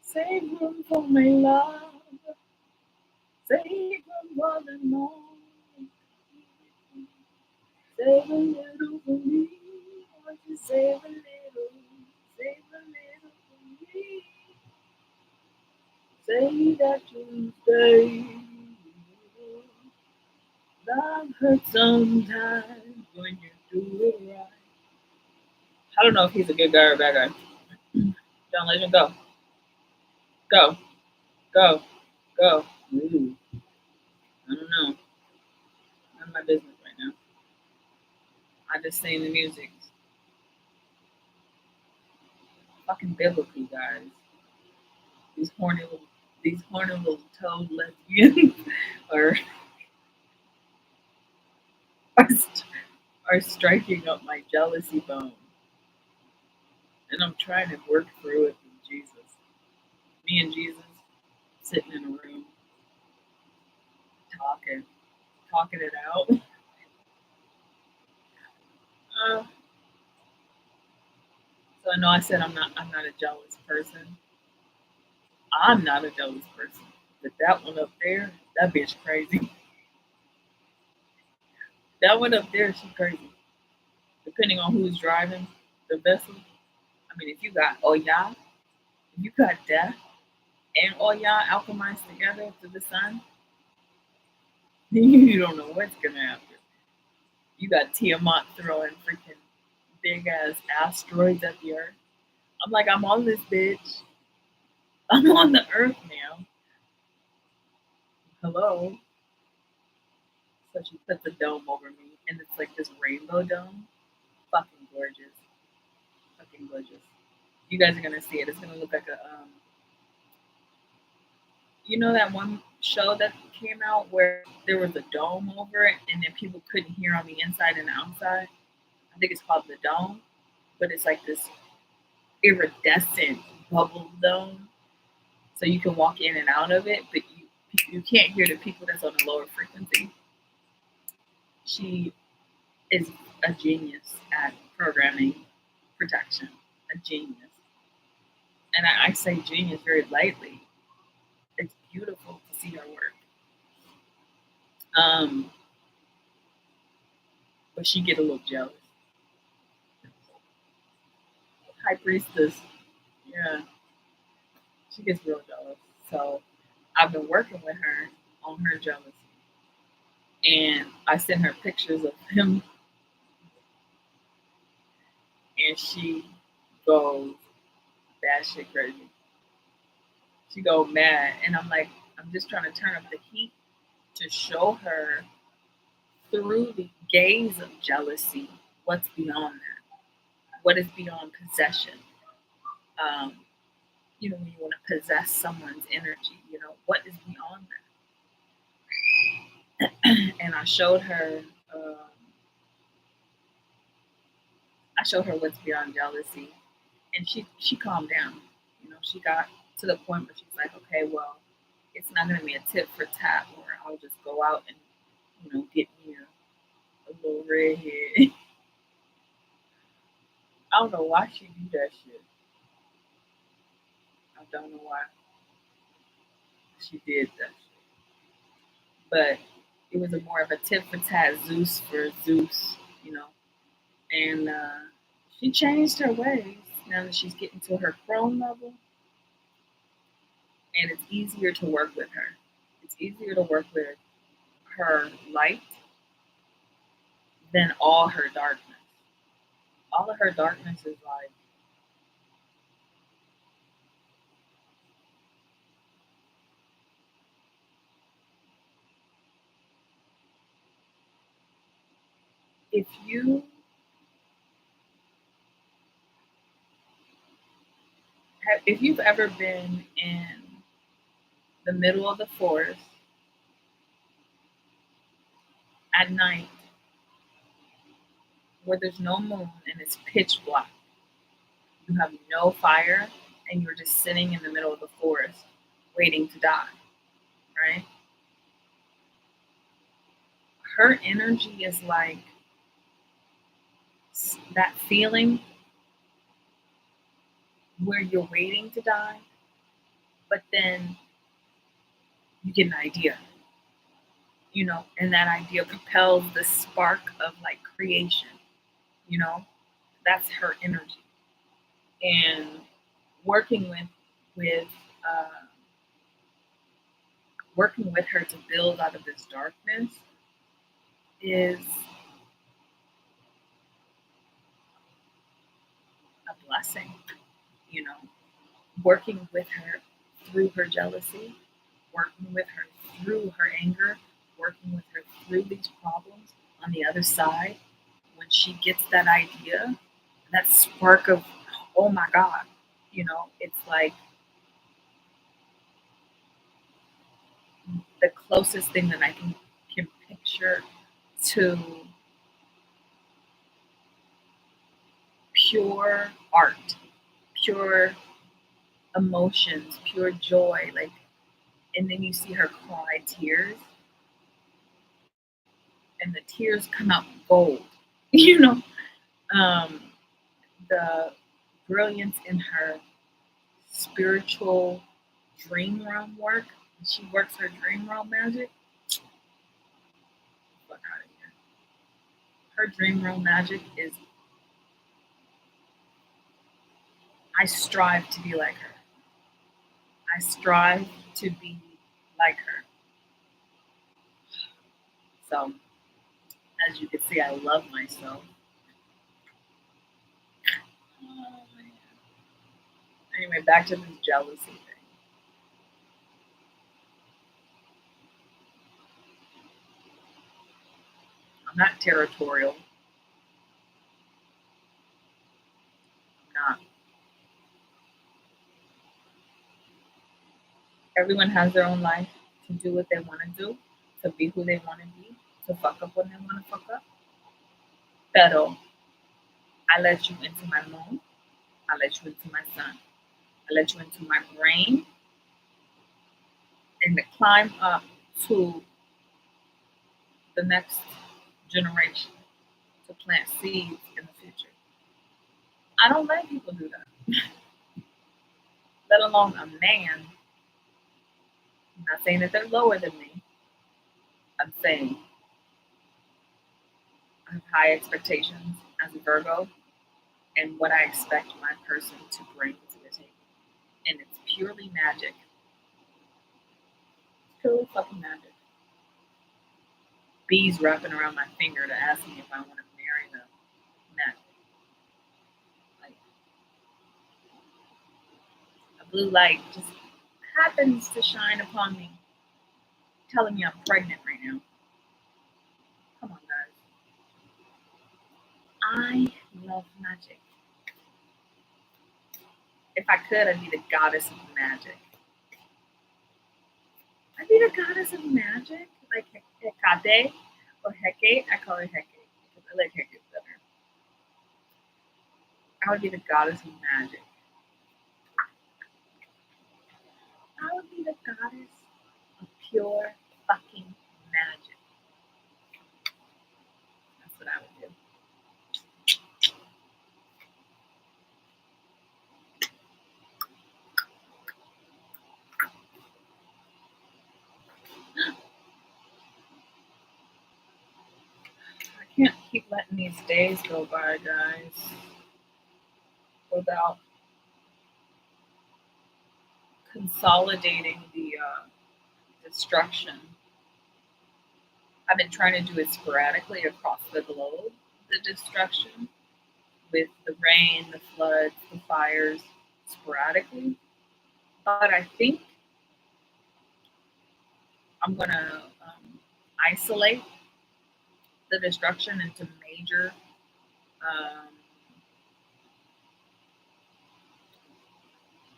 save them for my love. Save them for the morning. Save a little for me. Won't you save a little? Save a little for me. Say that you stay. Love hurts sometimes when you do it right. I don't know if he's a good guy or a bad guy. John Legend, go. Go. Go. Go. Ooh. I don't know. None of my business right now. I just sing the music. Fucking biblical, guys. These horny little toad lesbians are, are are striking up my jealousy bone. And I'm trying to work through it with Jesus. Me and Jesus sitting in a room talking it out. Uh, so I know I said I'm not a jealous person. I'm not a jealous person. But that one up there, that bitch crazy. That one up there, she crazy. Depending on who's driving the vessel. I mean, if you got Oya, if you got death and Oya alchemized together to the sun, you don't know what's gonna happen. You got Tiamat throwing freaking big ass asteroids at the Earth. I'm like, I'm on this bitch. I'm on the Earth now. Hello. So she puts a dome over me, and it's like this rainbow dome. Fucking gorgeous. Fucking gorgeous. You guys are gonna see it. It's gonna look like a you know that one show that came out where there was a dome over it, and then people couldn't hear on the inside and the outside. I think it's called The Dome, but it's like this iridescent bubble dome, so you can walk in and out of it, but you can't hear the people that's on the lower frequency. She is a genius at programming protection, a genius, and I say genius very lightly. It's beautiful to see her work. Um, but she get a little jealous. High priestess, yeah, she gets real jealous. So I've been working with her on her jealousy, and I sent her pictures of him, and she goes batshit crazy. She go mad, and I'm like, I'm just trying to turn up the heat to show her through the gaze of jealousy what's beyond that, what is beyond possession. Um, when you want to possess someone's energy, what is beyond that. And um, I showed her what's beyond jealousy, and she calmed down. She got to the point where she's like, okay, well, it's not going to be a tit for tat, or I'll just go out and get me a little redhead. I don't know why she do that shit. I don't know why she did that shit, but it was a more of a tit for tat, Zeus for Zeus, and she changed her ways now that she's getting to her chrome level, and it's easier to work with her. It's easier to work with her light than all her darkness. All of her darkness is like, if you if you've ever been in the middle of the forest at night where there's no moon and it's pitch black, you have no fire, and you're just sitting in the middle of the forest waiting to die, right? Her energy is like that feeling where you're waiting to die, but then you get an idea, and that idea propels the spark of like creation, you know, that's her energy. And working with uh, working with her to build out of this darkness is a blessing, you know, working with her through her jealousy, working with her through her anger, working with her through these problems on the other side. When she gets that idea, that spark of, oh my God, it's like the closest thing that I can picture to pure art, pure emotions, pure joy. Like, and then you see her cry tears, and the tears come out gold. You know, um, the brilliance in her spiritual dream realm work. She works her dream realm magic. Fuck out of here. Her dream realm magic is. I strive to be like her. I strive to be like her. So, as you can see, I love myself. Oh, man. Anyway, back to this jealousy thing. I'm not territorial. I'm not. Everyone has their own life to do what they want to do, to be who they want to be, to fuck up when they want to fuck up. Pero I let you into my moon. I let you into my sun. I let you into my brain and to climb up to the next generation to plant seeds in the future. I don't let people do that, let alone a man. I'm not saying that they're lower than me. I'm saying I have high expectations as a Virgo and what I expect my person to bring to the table. And it's purely magic. It's purely fucking magic. Bees wrapping around my finger to ask me if I want to marry them. Magic. Like a blue light just happens to shine upon me, telling me I'm pregnant right now. Come on, guys. I love magic. If I could, I'd be the goddess of magic. I'd be the goddess of magic, like Hecate or Hecate. I call her Hecate because I like Hecate better. I would be the goddess of magic. I would be the goddess of pure fucking magic. That's what I would do. I can't keep letting these days go by, guys, without consolidating the destruction. I've been trying to do it sporadically across the globe, the destruction, with the rain, the floods, the fires, sporadically. But I think I'm going to isolate the destruction into major, um,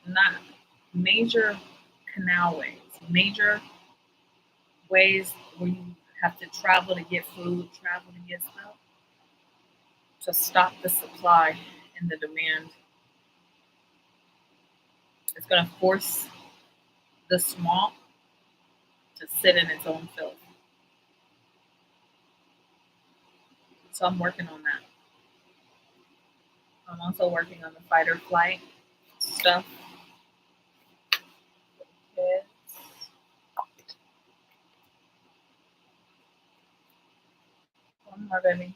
not major canalways, major ways where you have to travel to get food, travel to get stuff, to stop the supply and the demand. It's going to force the swamp to sit in its own filth. So I'm working on that. I'm also working on the fight or flight stuff. Kids. One more, baby.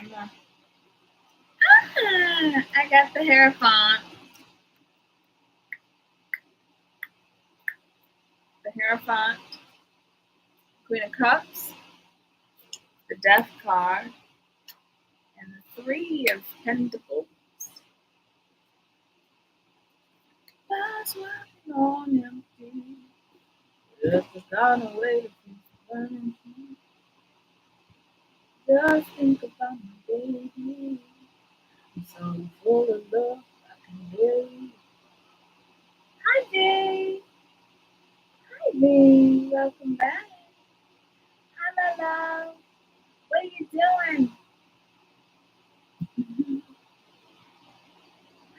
One more. I got the hair font. The Hierophant, Queen of Cups, the Death card, and the Three of Pentacles. That's why on empty. Just a kind of way to keep burning. Just think about my baby. I'm so full of love, I can hear you. Hi, babe. Hi, babe. Welcome back. Hi, my love. What are you doing?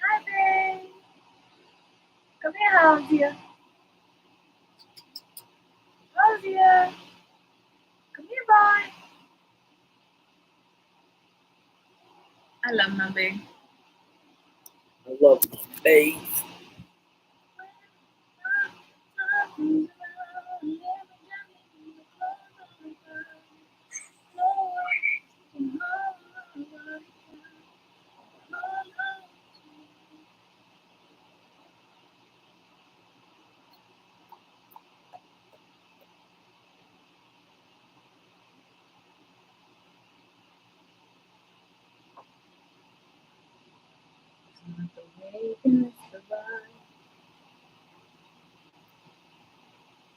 Hi, babe. Come here, Halsey. Halsey. Come here, boy. I love my babe. I love my babe. Making us survive.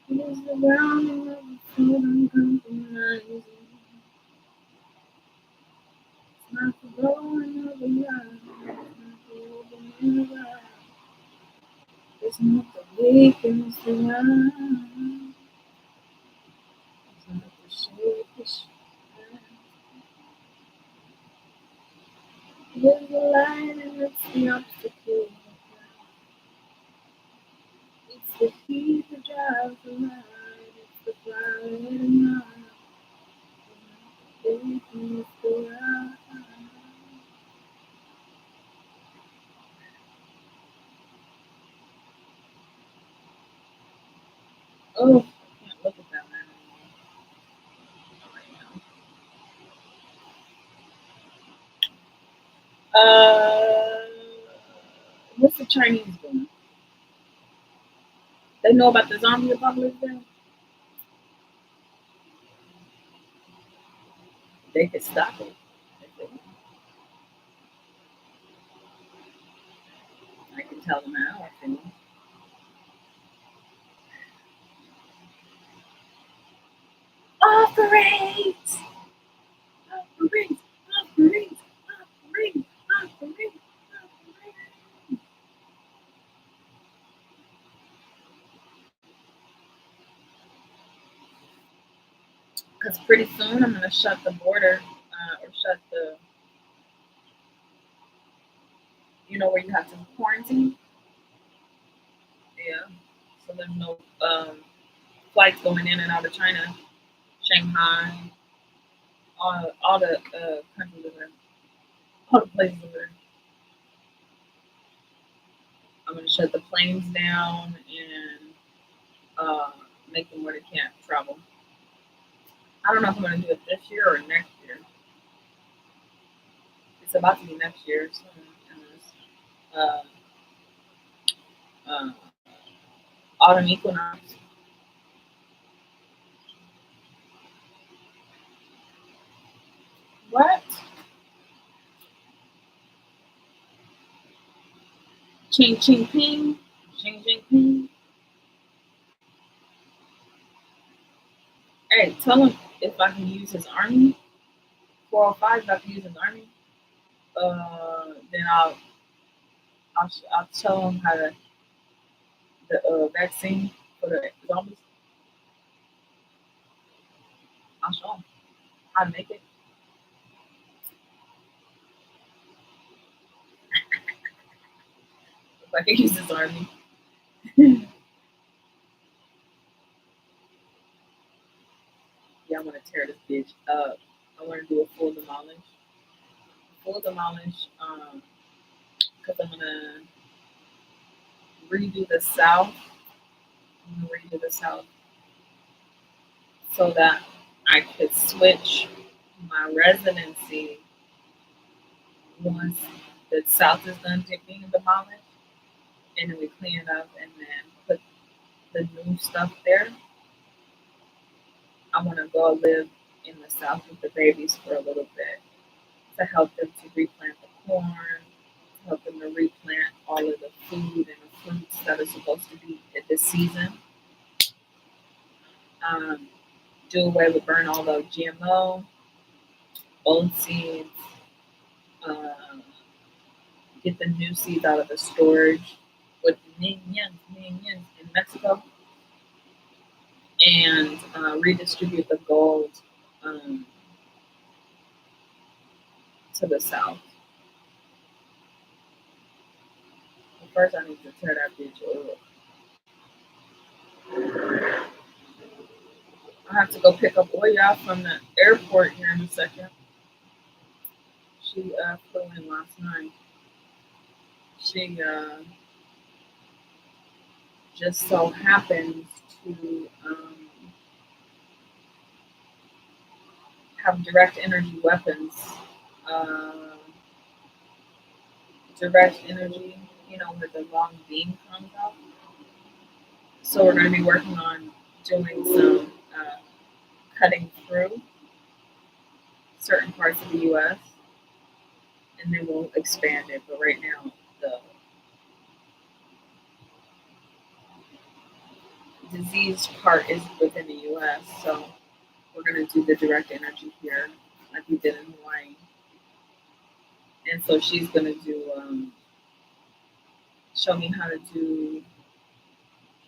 It is the grounding of the food uncompromising. It's not the going of the line. It's not the opening of the eye. It's not the waking us around. It's not the shape the shine. It is the light and it's the obstacle. It's the heat that drives the light. It's the fire in the mind. It's not the waking us around. Oh, I can't look at that man anymore. What's the Chinese doing? They know about the zombie apocalypse there? They could stop it. I can tell them how I feel. Operate! Operate! Operate! Operate! Operate! Operate! Because pretty soon I'm going to shut the border or shut the, where you have to quarantine. Yeah. So there's no flights going in and out of China, Shanghai, all the countries over there, all the places over there. I'm going to shut the planes down and make them where they can't travel. I don't know if I'm going to do it this year or next year. It's about to be next year. So, uh, uh, autumn equinox. What? Ching ching ping. Ching ching ping. Hey, tell him if I can use his army. 405, if I can use his army. Then I'll tell him how to the vaccine for the zombies. I'll show him how to make it. If I can use his army. Yeah, I'm gonna tear this bitch up. I want to do a full demolish. Full demolish. Because I'm gonna redo the south. I'm gonna redo the south so that I could switch my residency once the south is done being demolished, and then we clean it up and then put the new stuff there. I want to go live in the south with the babies for a little bit to help them to replant the corn, to help them to replant all of the food and the fruits that are supposed to be at this season. Um, do away with burn all the GMO, old seeds, uh, get the new seeds out of the storage with minions in Mexico, and redistribute the gold um, to the south. But first, I need to tear that bitch up. I have to go pick up Oya from the airport here in a second. She flew in last night. She just so happens to have direct energy weapons. Uh, direct energy, where the long beam comes out. So we're going to be working on doing some cutting through certain parts of the U.S. and then we'll expand it. But right now, the disease part is within the U.S., so we're gonna do the direct energy here, like we did in Hawaii. And so she's gonna do show me how to do.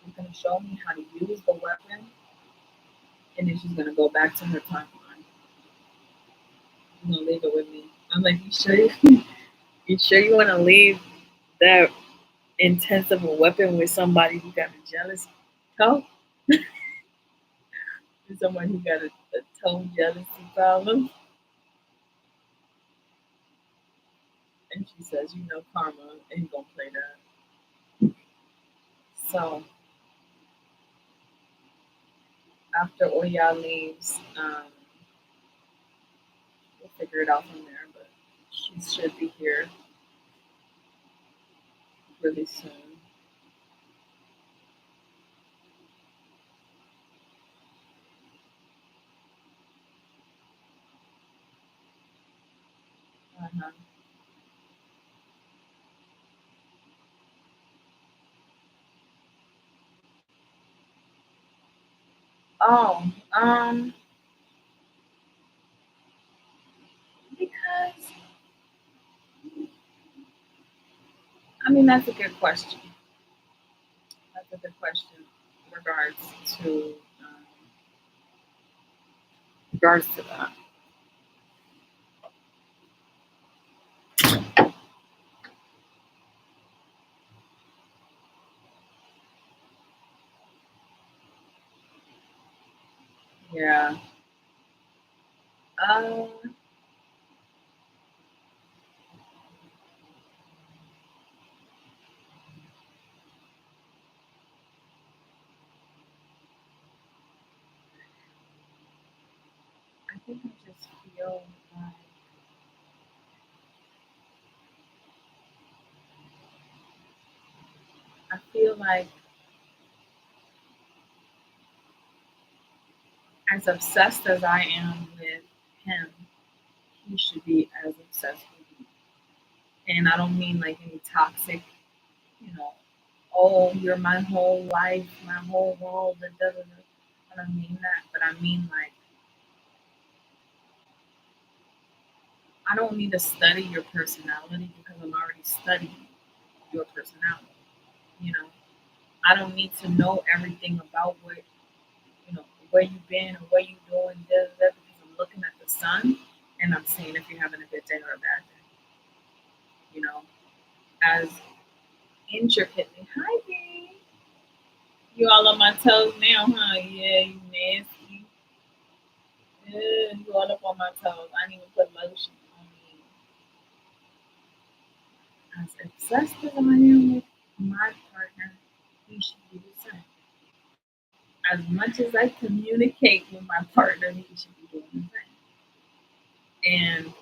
She's gonna show me how to use the weapon, and then she's gonna go back to her timeline. I'm gonna leave it with me. I'm like, you sure? You sure you want to leave that intense of a weapon with somebody who got a jealous toe? With someone who got a toe jealousy problem? And she says, you know, karma ain't gonna play that. So after Oya leaves, we'll figure it out from there. But she should be here really soon. Uh-huh. Oh, because I mean that's a good question. That's a good question in regards to that. Yeah. Uh, I think I just feel like I feel like as obsessed as I am with him, he should be as obsessed with me. And I don't mean like any toxic, you know, oh, you're my whole life, my whole world, da, da, da, da. I don't mean that, but I mean like I don't need to study your personality because I'm already studying your personality. You know, I don't need to know everything about what where you've been and where you doing, da, da, da, because I'm looking at the sun and I'm seeing if you're having a good day or a bad day. You know, as intricately. Hi, babe. You all on my toes now, huh? Yeah, you nasty. Yeah, you all up on my toes. I didn't even put lotion on me. As obsessed as I am with my partner, he should be the same. As much as I communicate with my partner, he should be doing the same. And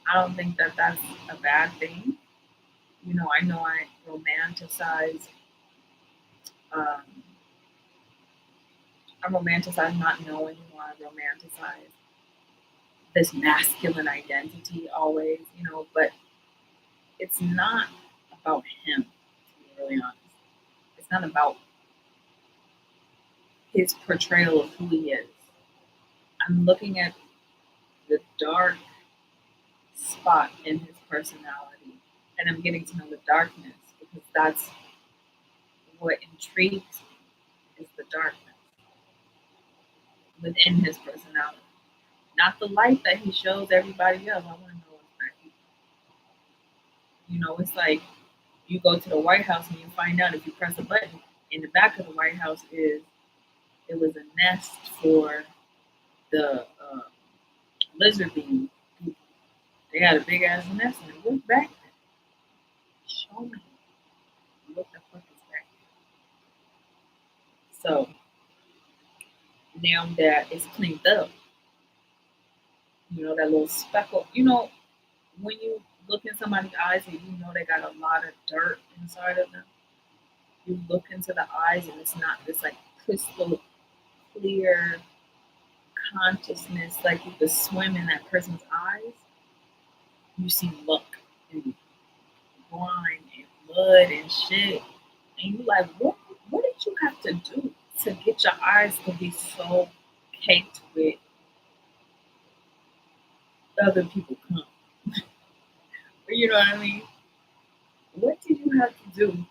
I don't think that that's a bad thing. You know, I know um, I romanticize not knowing, or I romanticize this masculine identity always, but it's not about him, to be really honest. It's not about his portrayal of who he is. I'm looking at the dark spot in his personality and I'm getting to know the darkness because that's what intrigues me is the darkness within his personality. Not the light that he shows everybody else. I want to know what's back here. It's like you go to the White House and you find out if you press a button in the back of the White House it was a nest for the lizard being people. They had a big ass nest and it was back there. Show me what the fuck is back there. So now that it's cleaned up, that little speckle, when you look in somebody's eyes and you know they got a lot of dirt inside of them, you look into the eyes and it's not this like crystal clear consciousness like you could swim in that person's eyes. You see muck and grime and mud and shit. And you like, what did you have to do to get your eyes to be so caked with other people come? You know what I mean? What did you have to do?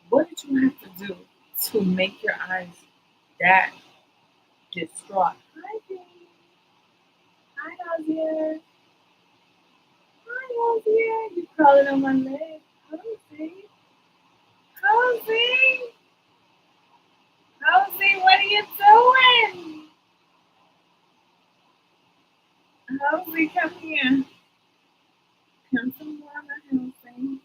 What did you have to do to make your eyes that distraught? Hi, babe. Hi, Nadia. Hi, Nadia. You crawling on my leg. Cozy. Cozy. Cozy, what are you doing? Cozy, come here. Come some more, my Cozy.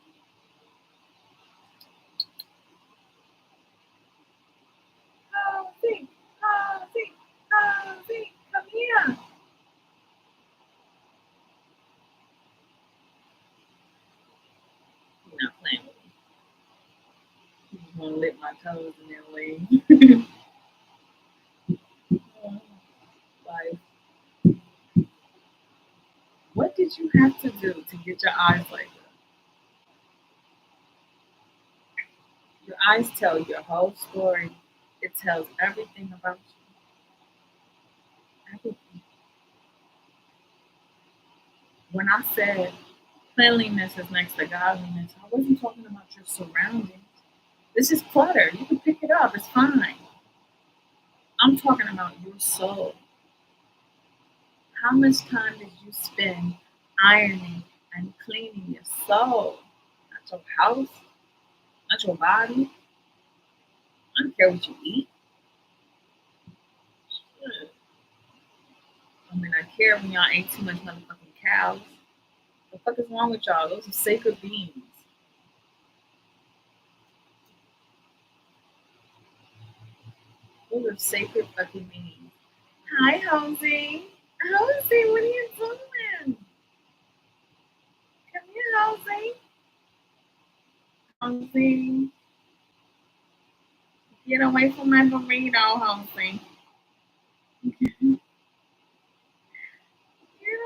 Cozy. Cozy. Cozy. Come here. You're not playing with me. You just want to lick my toes and then leave. Like, what did you have to do to get your eyes like that? Your eyes tell your whole story. It tells everything about you. Everything. When I said cleanliness is next to godliness, I wasn't talking about your surroundings. This is clutter. You can pick it up. It's fine. I'm talking about your soul. How much time did you spend ironing and cleaning your soul? Not your house, not your body. I don't care what you eat. Shit. I mean, I care when y'all ate too much motherfucking cows. The fuck is wrong with y'all? Those are sacred beings. Those are sacred fucking beings. Hi, Halsey. Halsey, what are you doing? Come here, Halsey. Halsey. Get away from my burrito, Halsey. Get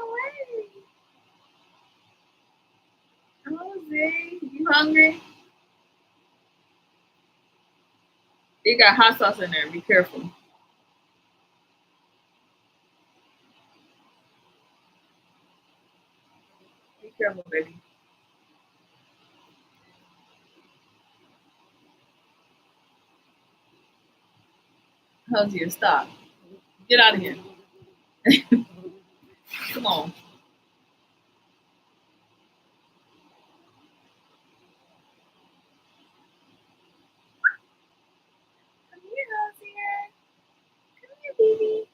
away. Halsey, you hungry? You got hot sauce in there. Be careful. Be careful, baby. Halsey, stop. Get out of here. Come on. Come here, Halsey. Come here, baby.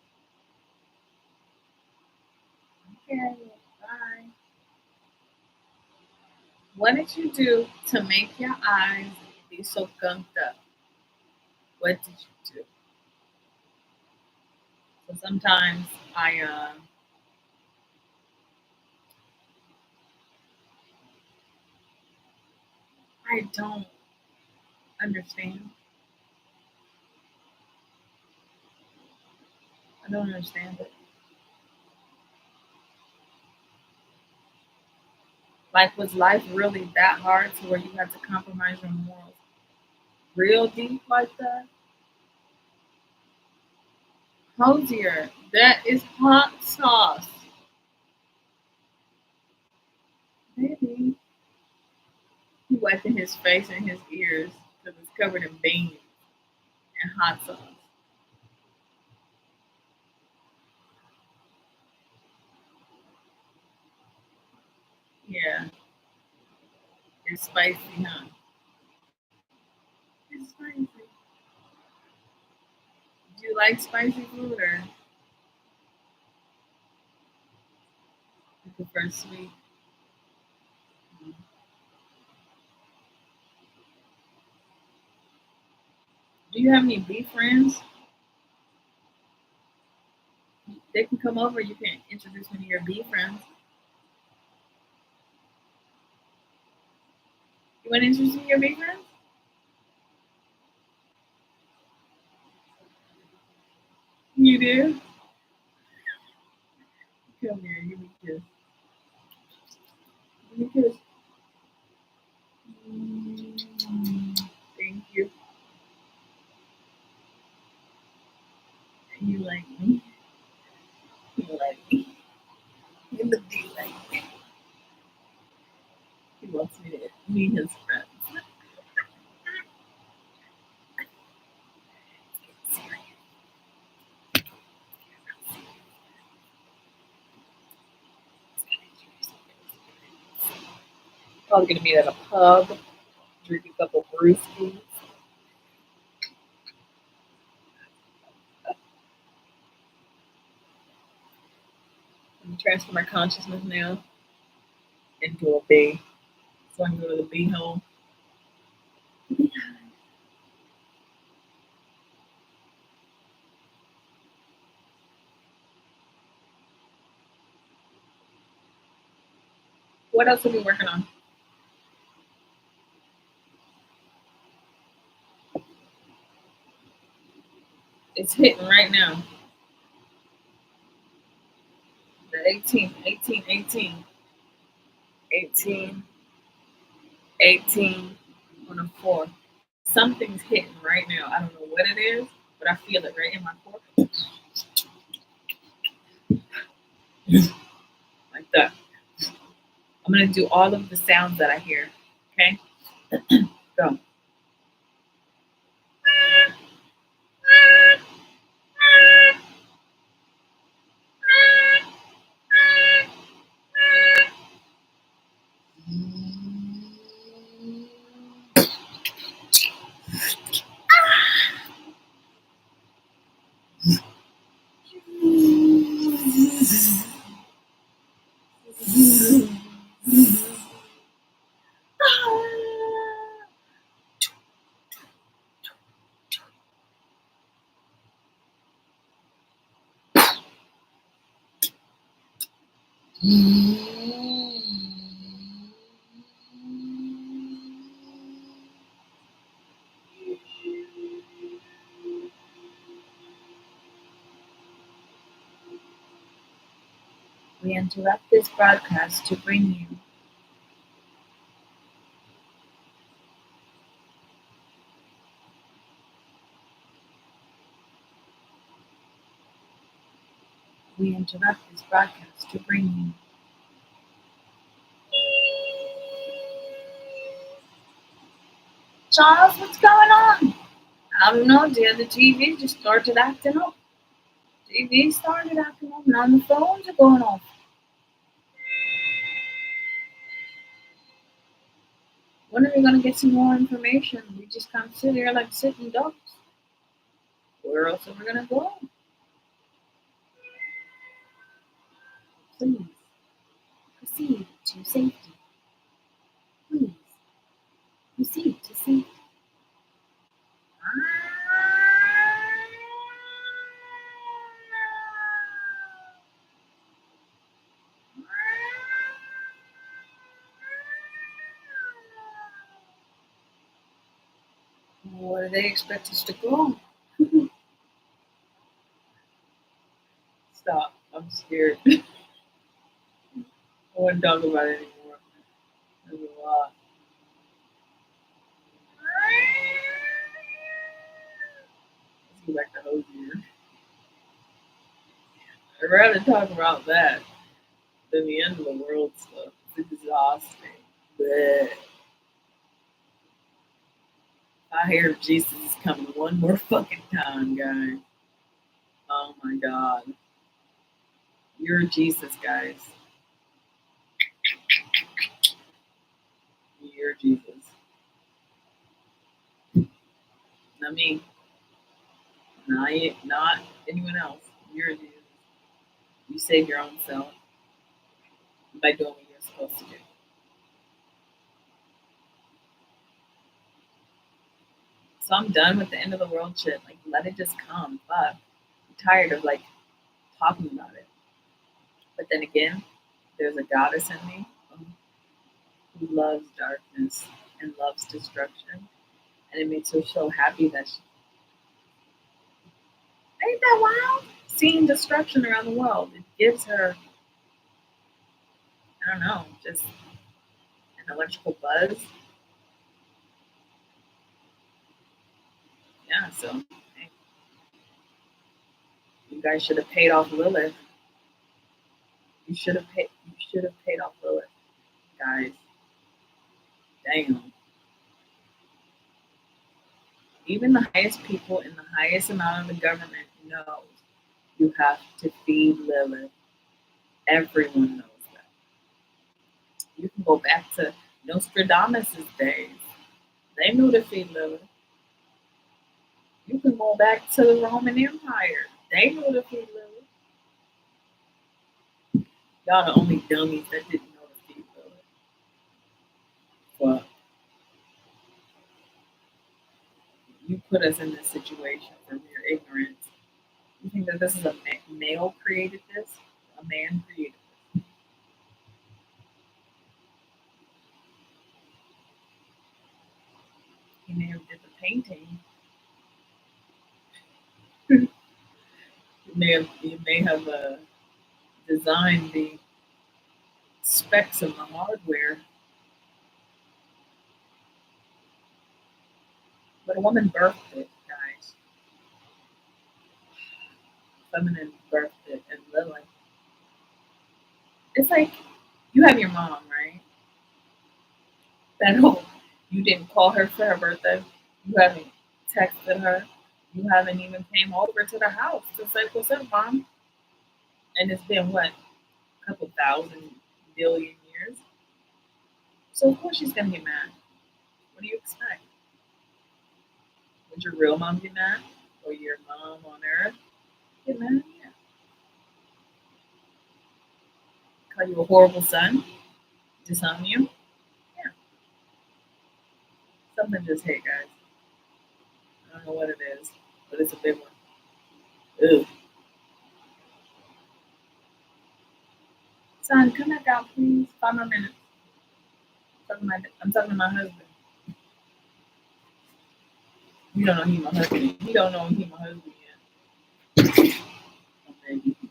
Okay, bye. What did you do to make your eyes be so gunked up? What did you do? So sometimes I don't understand. I don't understand it. Like, was life really that hard to where you had to compromise your morals real deep like that? Hosier, that is hot sauce. Maybe he wiping his face and his ears because it's covered in beans and hot sauce. Yeah, it's spicy, huh? It's spicy. Do you like spicy food or you prefer sweet? Do you have any bee friends? They can come over. You can introduce me to your bee friends. You want to introduce me to your bee friends? You do? Come here. Give me a kiss. Give me a kiss. like me. He like me. He to be like me. He wants me to meet his friends. Probably gonna meet at a pub, drink a couple brewskis. I'm transfer my consciousness now into a bee. So I can go to the bee hole. What else are we working on? It's hitting right now. The 18th, 18, 18, 18, 18 on a 4. Something's hitting right now. I don't know what it is, but I feel it right in my core. Like that. I'm going to do all of the sounds that I hear. Okay? Go. We interrupt this broadcast to bring you Charles, what's going on? I don't know, dear. The TV just started acting up. TV started acting up. Now the phones are going off. When are we going to get some more information? We just can't sit here like sitting ducks. Where else are we going to go? Please, proceed to safety. Please, proceed to safety. Where do they expect us to go? Stop. I'm scared. I wouldn't talk about it anymore. There's a lot. Let's go back to Hosier. I'd rather talk about that than the end of the world stuff. It's exhausting. But I hear Jesus is coming one more fucking time, guys. Oh my God. You're Jesus, guys. You're Jesus. Not me. Not anyone else. You're Jesus. You save your own self by doing what you're supposed to do. So I'm done with the end of the world shit. Like, let it just come. Fuck. I'm tired of like talking about it. But then again, there's a goddess in me who loves darkness and loves destruction. And it makes her so happy that she ain't that wild? Seeing destruction around the world. It gives her, I don't know, just an electrical buzz. Yeah, so hey. You guys should have paid off Lilith. You should have paid off Lilith, guys. Damn. Even the highest people in the highest amount of the government knows you have to feed Lilith. Everyone knows that. You can go back to Nostradamus' days. They knew to feed Lilith. You can go back to the Roman Empire. They knew to feed Lilith. Y'all the only dummies that didn't know to feed Lilith. Well, you put us in this situation for mere ignorance. You think that this is a male created this? A man created this. He may have did the painting. You may have designed the specs of the hardware, but a woman birthed it, guys. Feminine birthed it, and Lilith. It's like you have your mom, right? That whole you didn't call her for her birthday. You haven't texted her. You haven't even came over to the house to say what's up, mom. And it's been what, a couple thousand billion years. So of course she's gonna get mad. What do you expect? Would your real mom get mad? Or your mom on earth get mad? Yeah. Call you a horrible son? Disown you? Yeah. Something just hit, guys. I don't know what it is, but it's a big one. Ugh. Son, come back out, please. 5 more minutes. I'm talking to my husband. You don't know he my husband. He don't know he my husband yet. Okay, he does.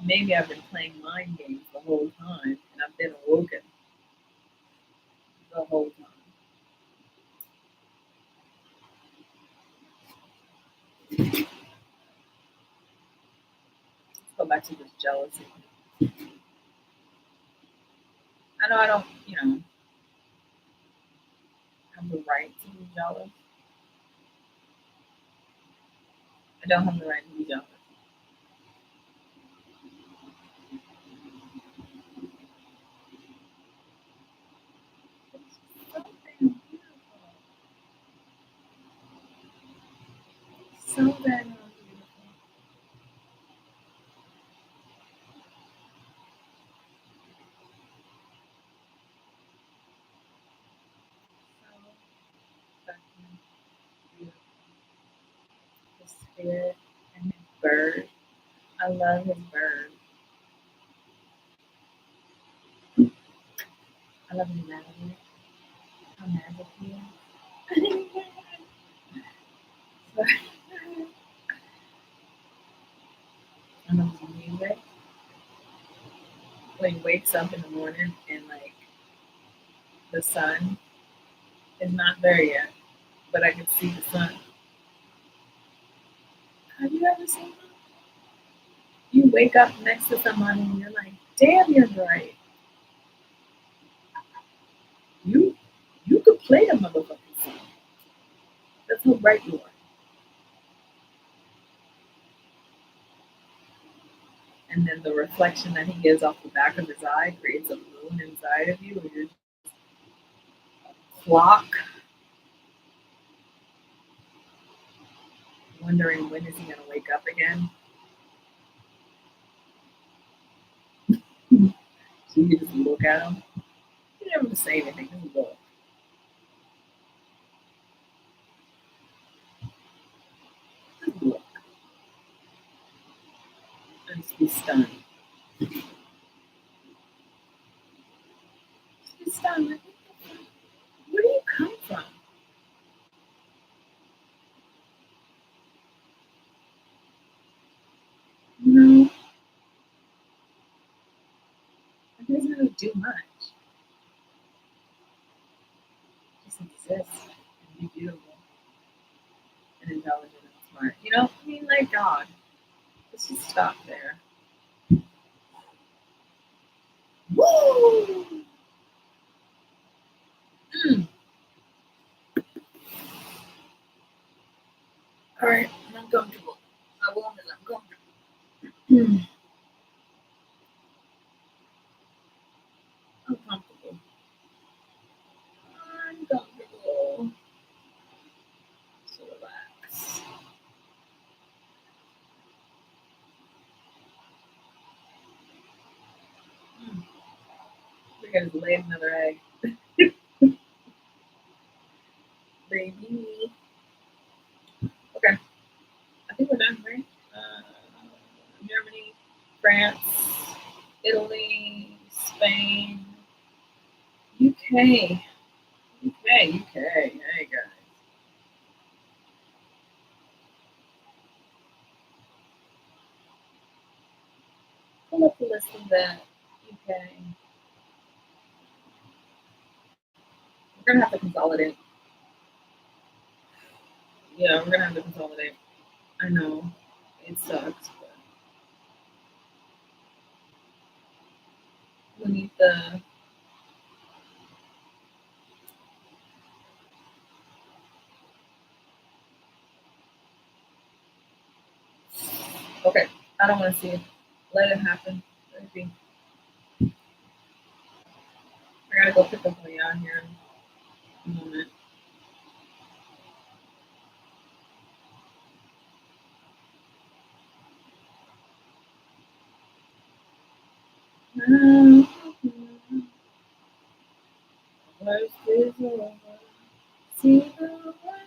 Maybe I've been playing mind games the whole time, and I've been awoken the whole time. Let's go back to this jealousy. I know I don't, have the right to be jealous. I don't have the right to be jealous. It's so damn beautiful. So damn beautiful. So fucking beautiful. His spirit and his bird. I love his bird. I love his magic. How magic he is. I love his music. When he wakes up in the morning and like the sun is not there yet, but I can see the sun. Have you ever seen that? You wake up next to somebody and you're like, damn, you're bright. You you could play the motherfucking sun. That's how bright you are. And then the reflection that he gives off the back of his eye creates a moon inside of you, and you're a clock wondering when is he gonna wake up again. So you just look at him. You never say anything, just look. Just look. And just be stunned. Just be stunned. Like, where do you come from? You know, it doesn't really do much. Just exist. exist and be beautiful and intelligent and smart. You know, I mean, like God. Let's just stop there. Woo! Mm. All right, I'm uncomfortable. My womb is uncomfortable. Uncomfortable. Uncomfortable. So relax. Mm. We're gonna lay another egg, baby. Okay, I think we're done, right? Germany, France, Italy, Spain, UK, UK. Hey guys. Pull up the list of that. UK. We're gonna have to consolidate. Yeah, we're gonna have to consolidate. I know it sucks, but we need the. Okay, I don't want to see it. Let it happen. Let it be. I gotta go pick up Leon here in a moment. Worst is over. See the way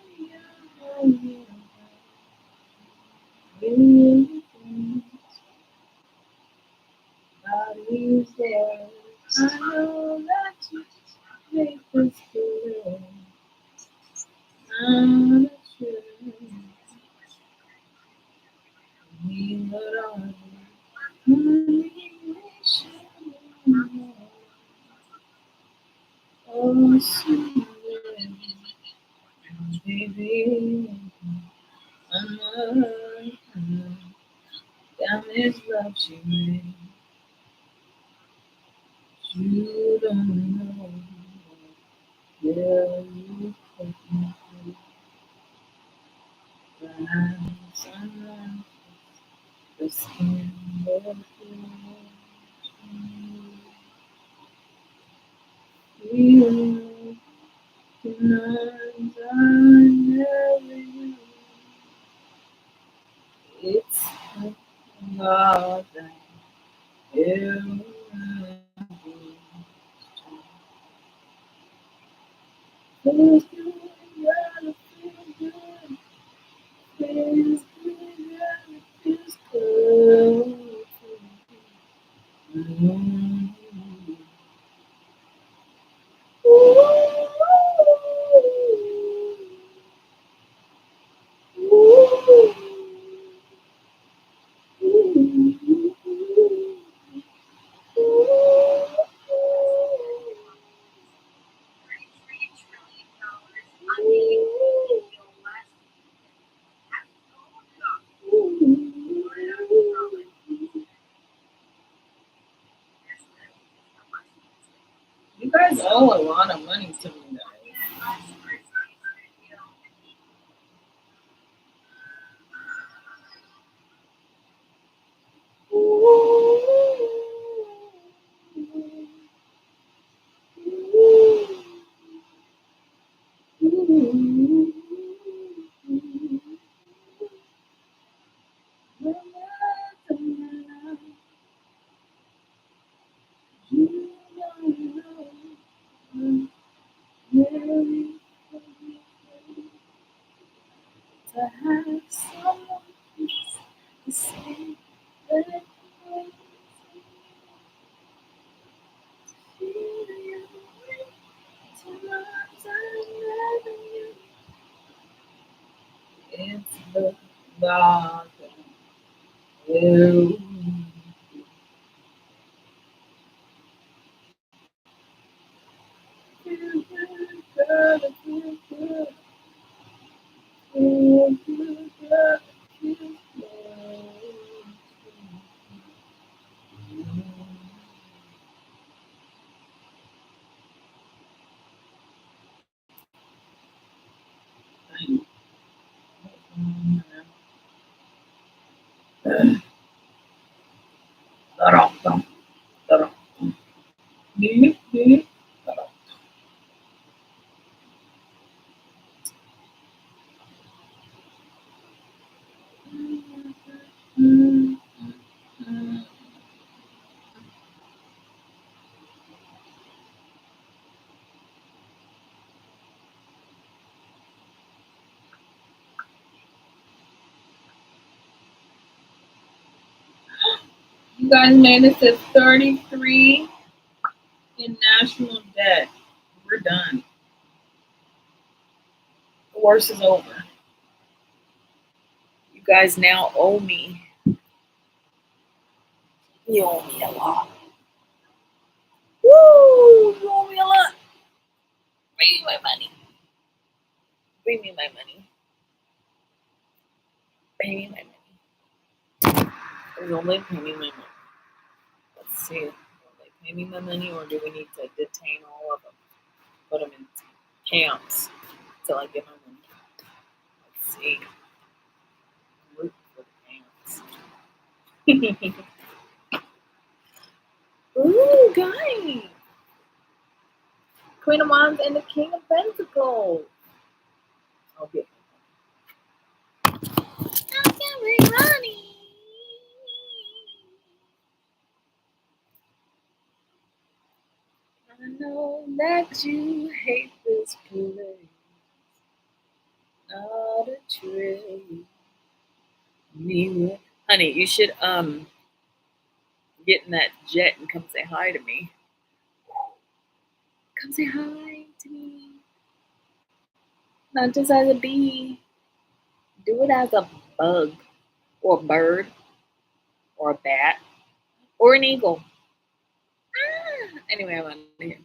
you really body's there. I know that you make this feel. I'm not sure. We would all oh, sweet baby, I'm a damaged love she made. You don't know where you put me through. I'm someone the skin of you. Tonight I never knew it's love that you feels good, gotta feel good, feels good, gotta feels good. Mm. You guys owe a lot of money to me, guys. To have someone to say that it's the God you. guys made it to 33 in national debt. We're done. The worst is over. You guys now owe me. You owe me a lot. Woo! You owe me a lot. Bring me my money. Bring me my money. Pay me my money. Only pay me my money. Let's see. Will they pay me my money, or do we need to detain all of them? Put them in camps till I get my money. Let's see. I'm rooting for the camps. Ooh, guys. Queen of Wands and the King of Pentacles. I'll get my money. I know that you hate this place. Not a trade. Me, honey, you should get in that jet and come say hi to me. Come say hi to me. Not just as a bee. Do it as a bug, or a bird, or a bat, or an eagle. Anyway, I'm out of here.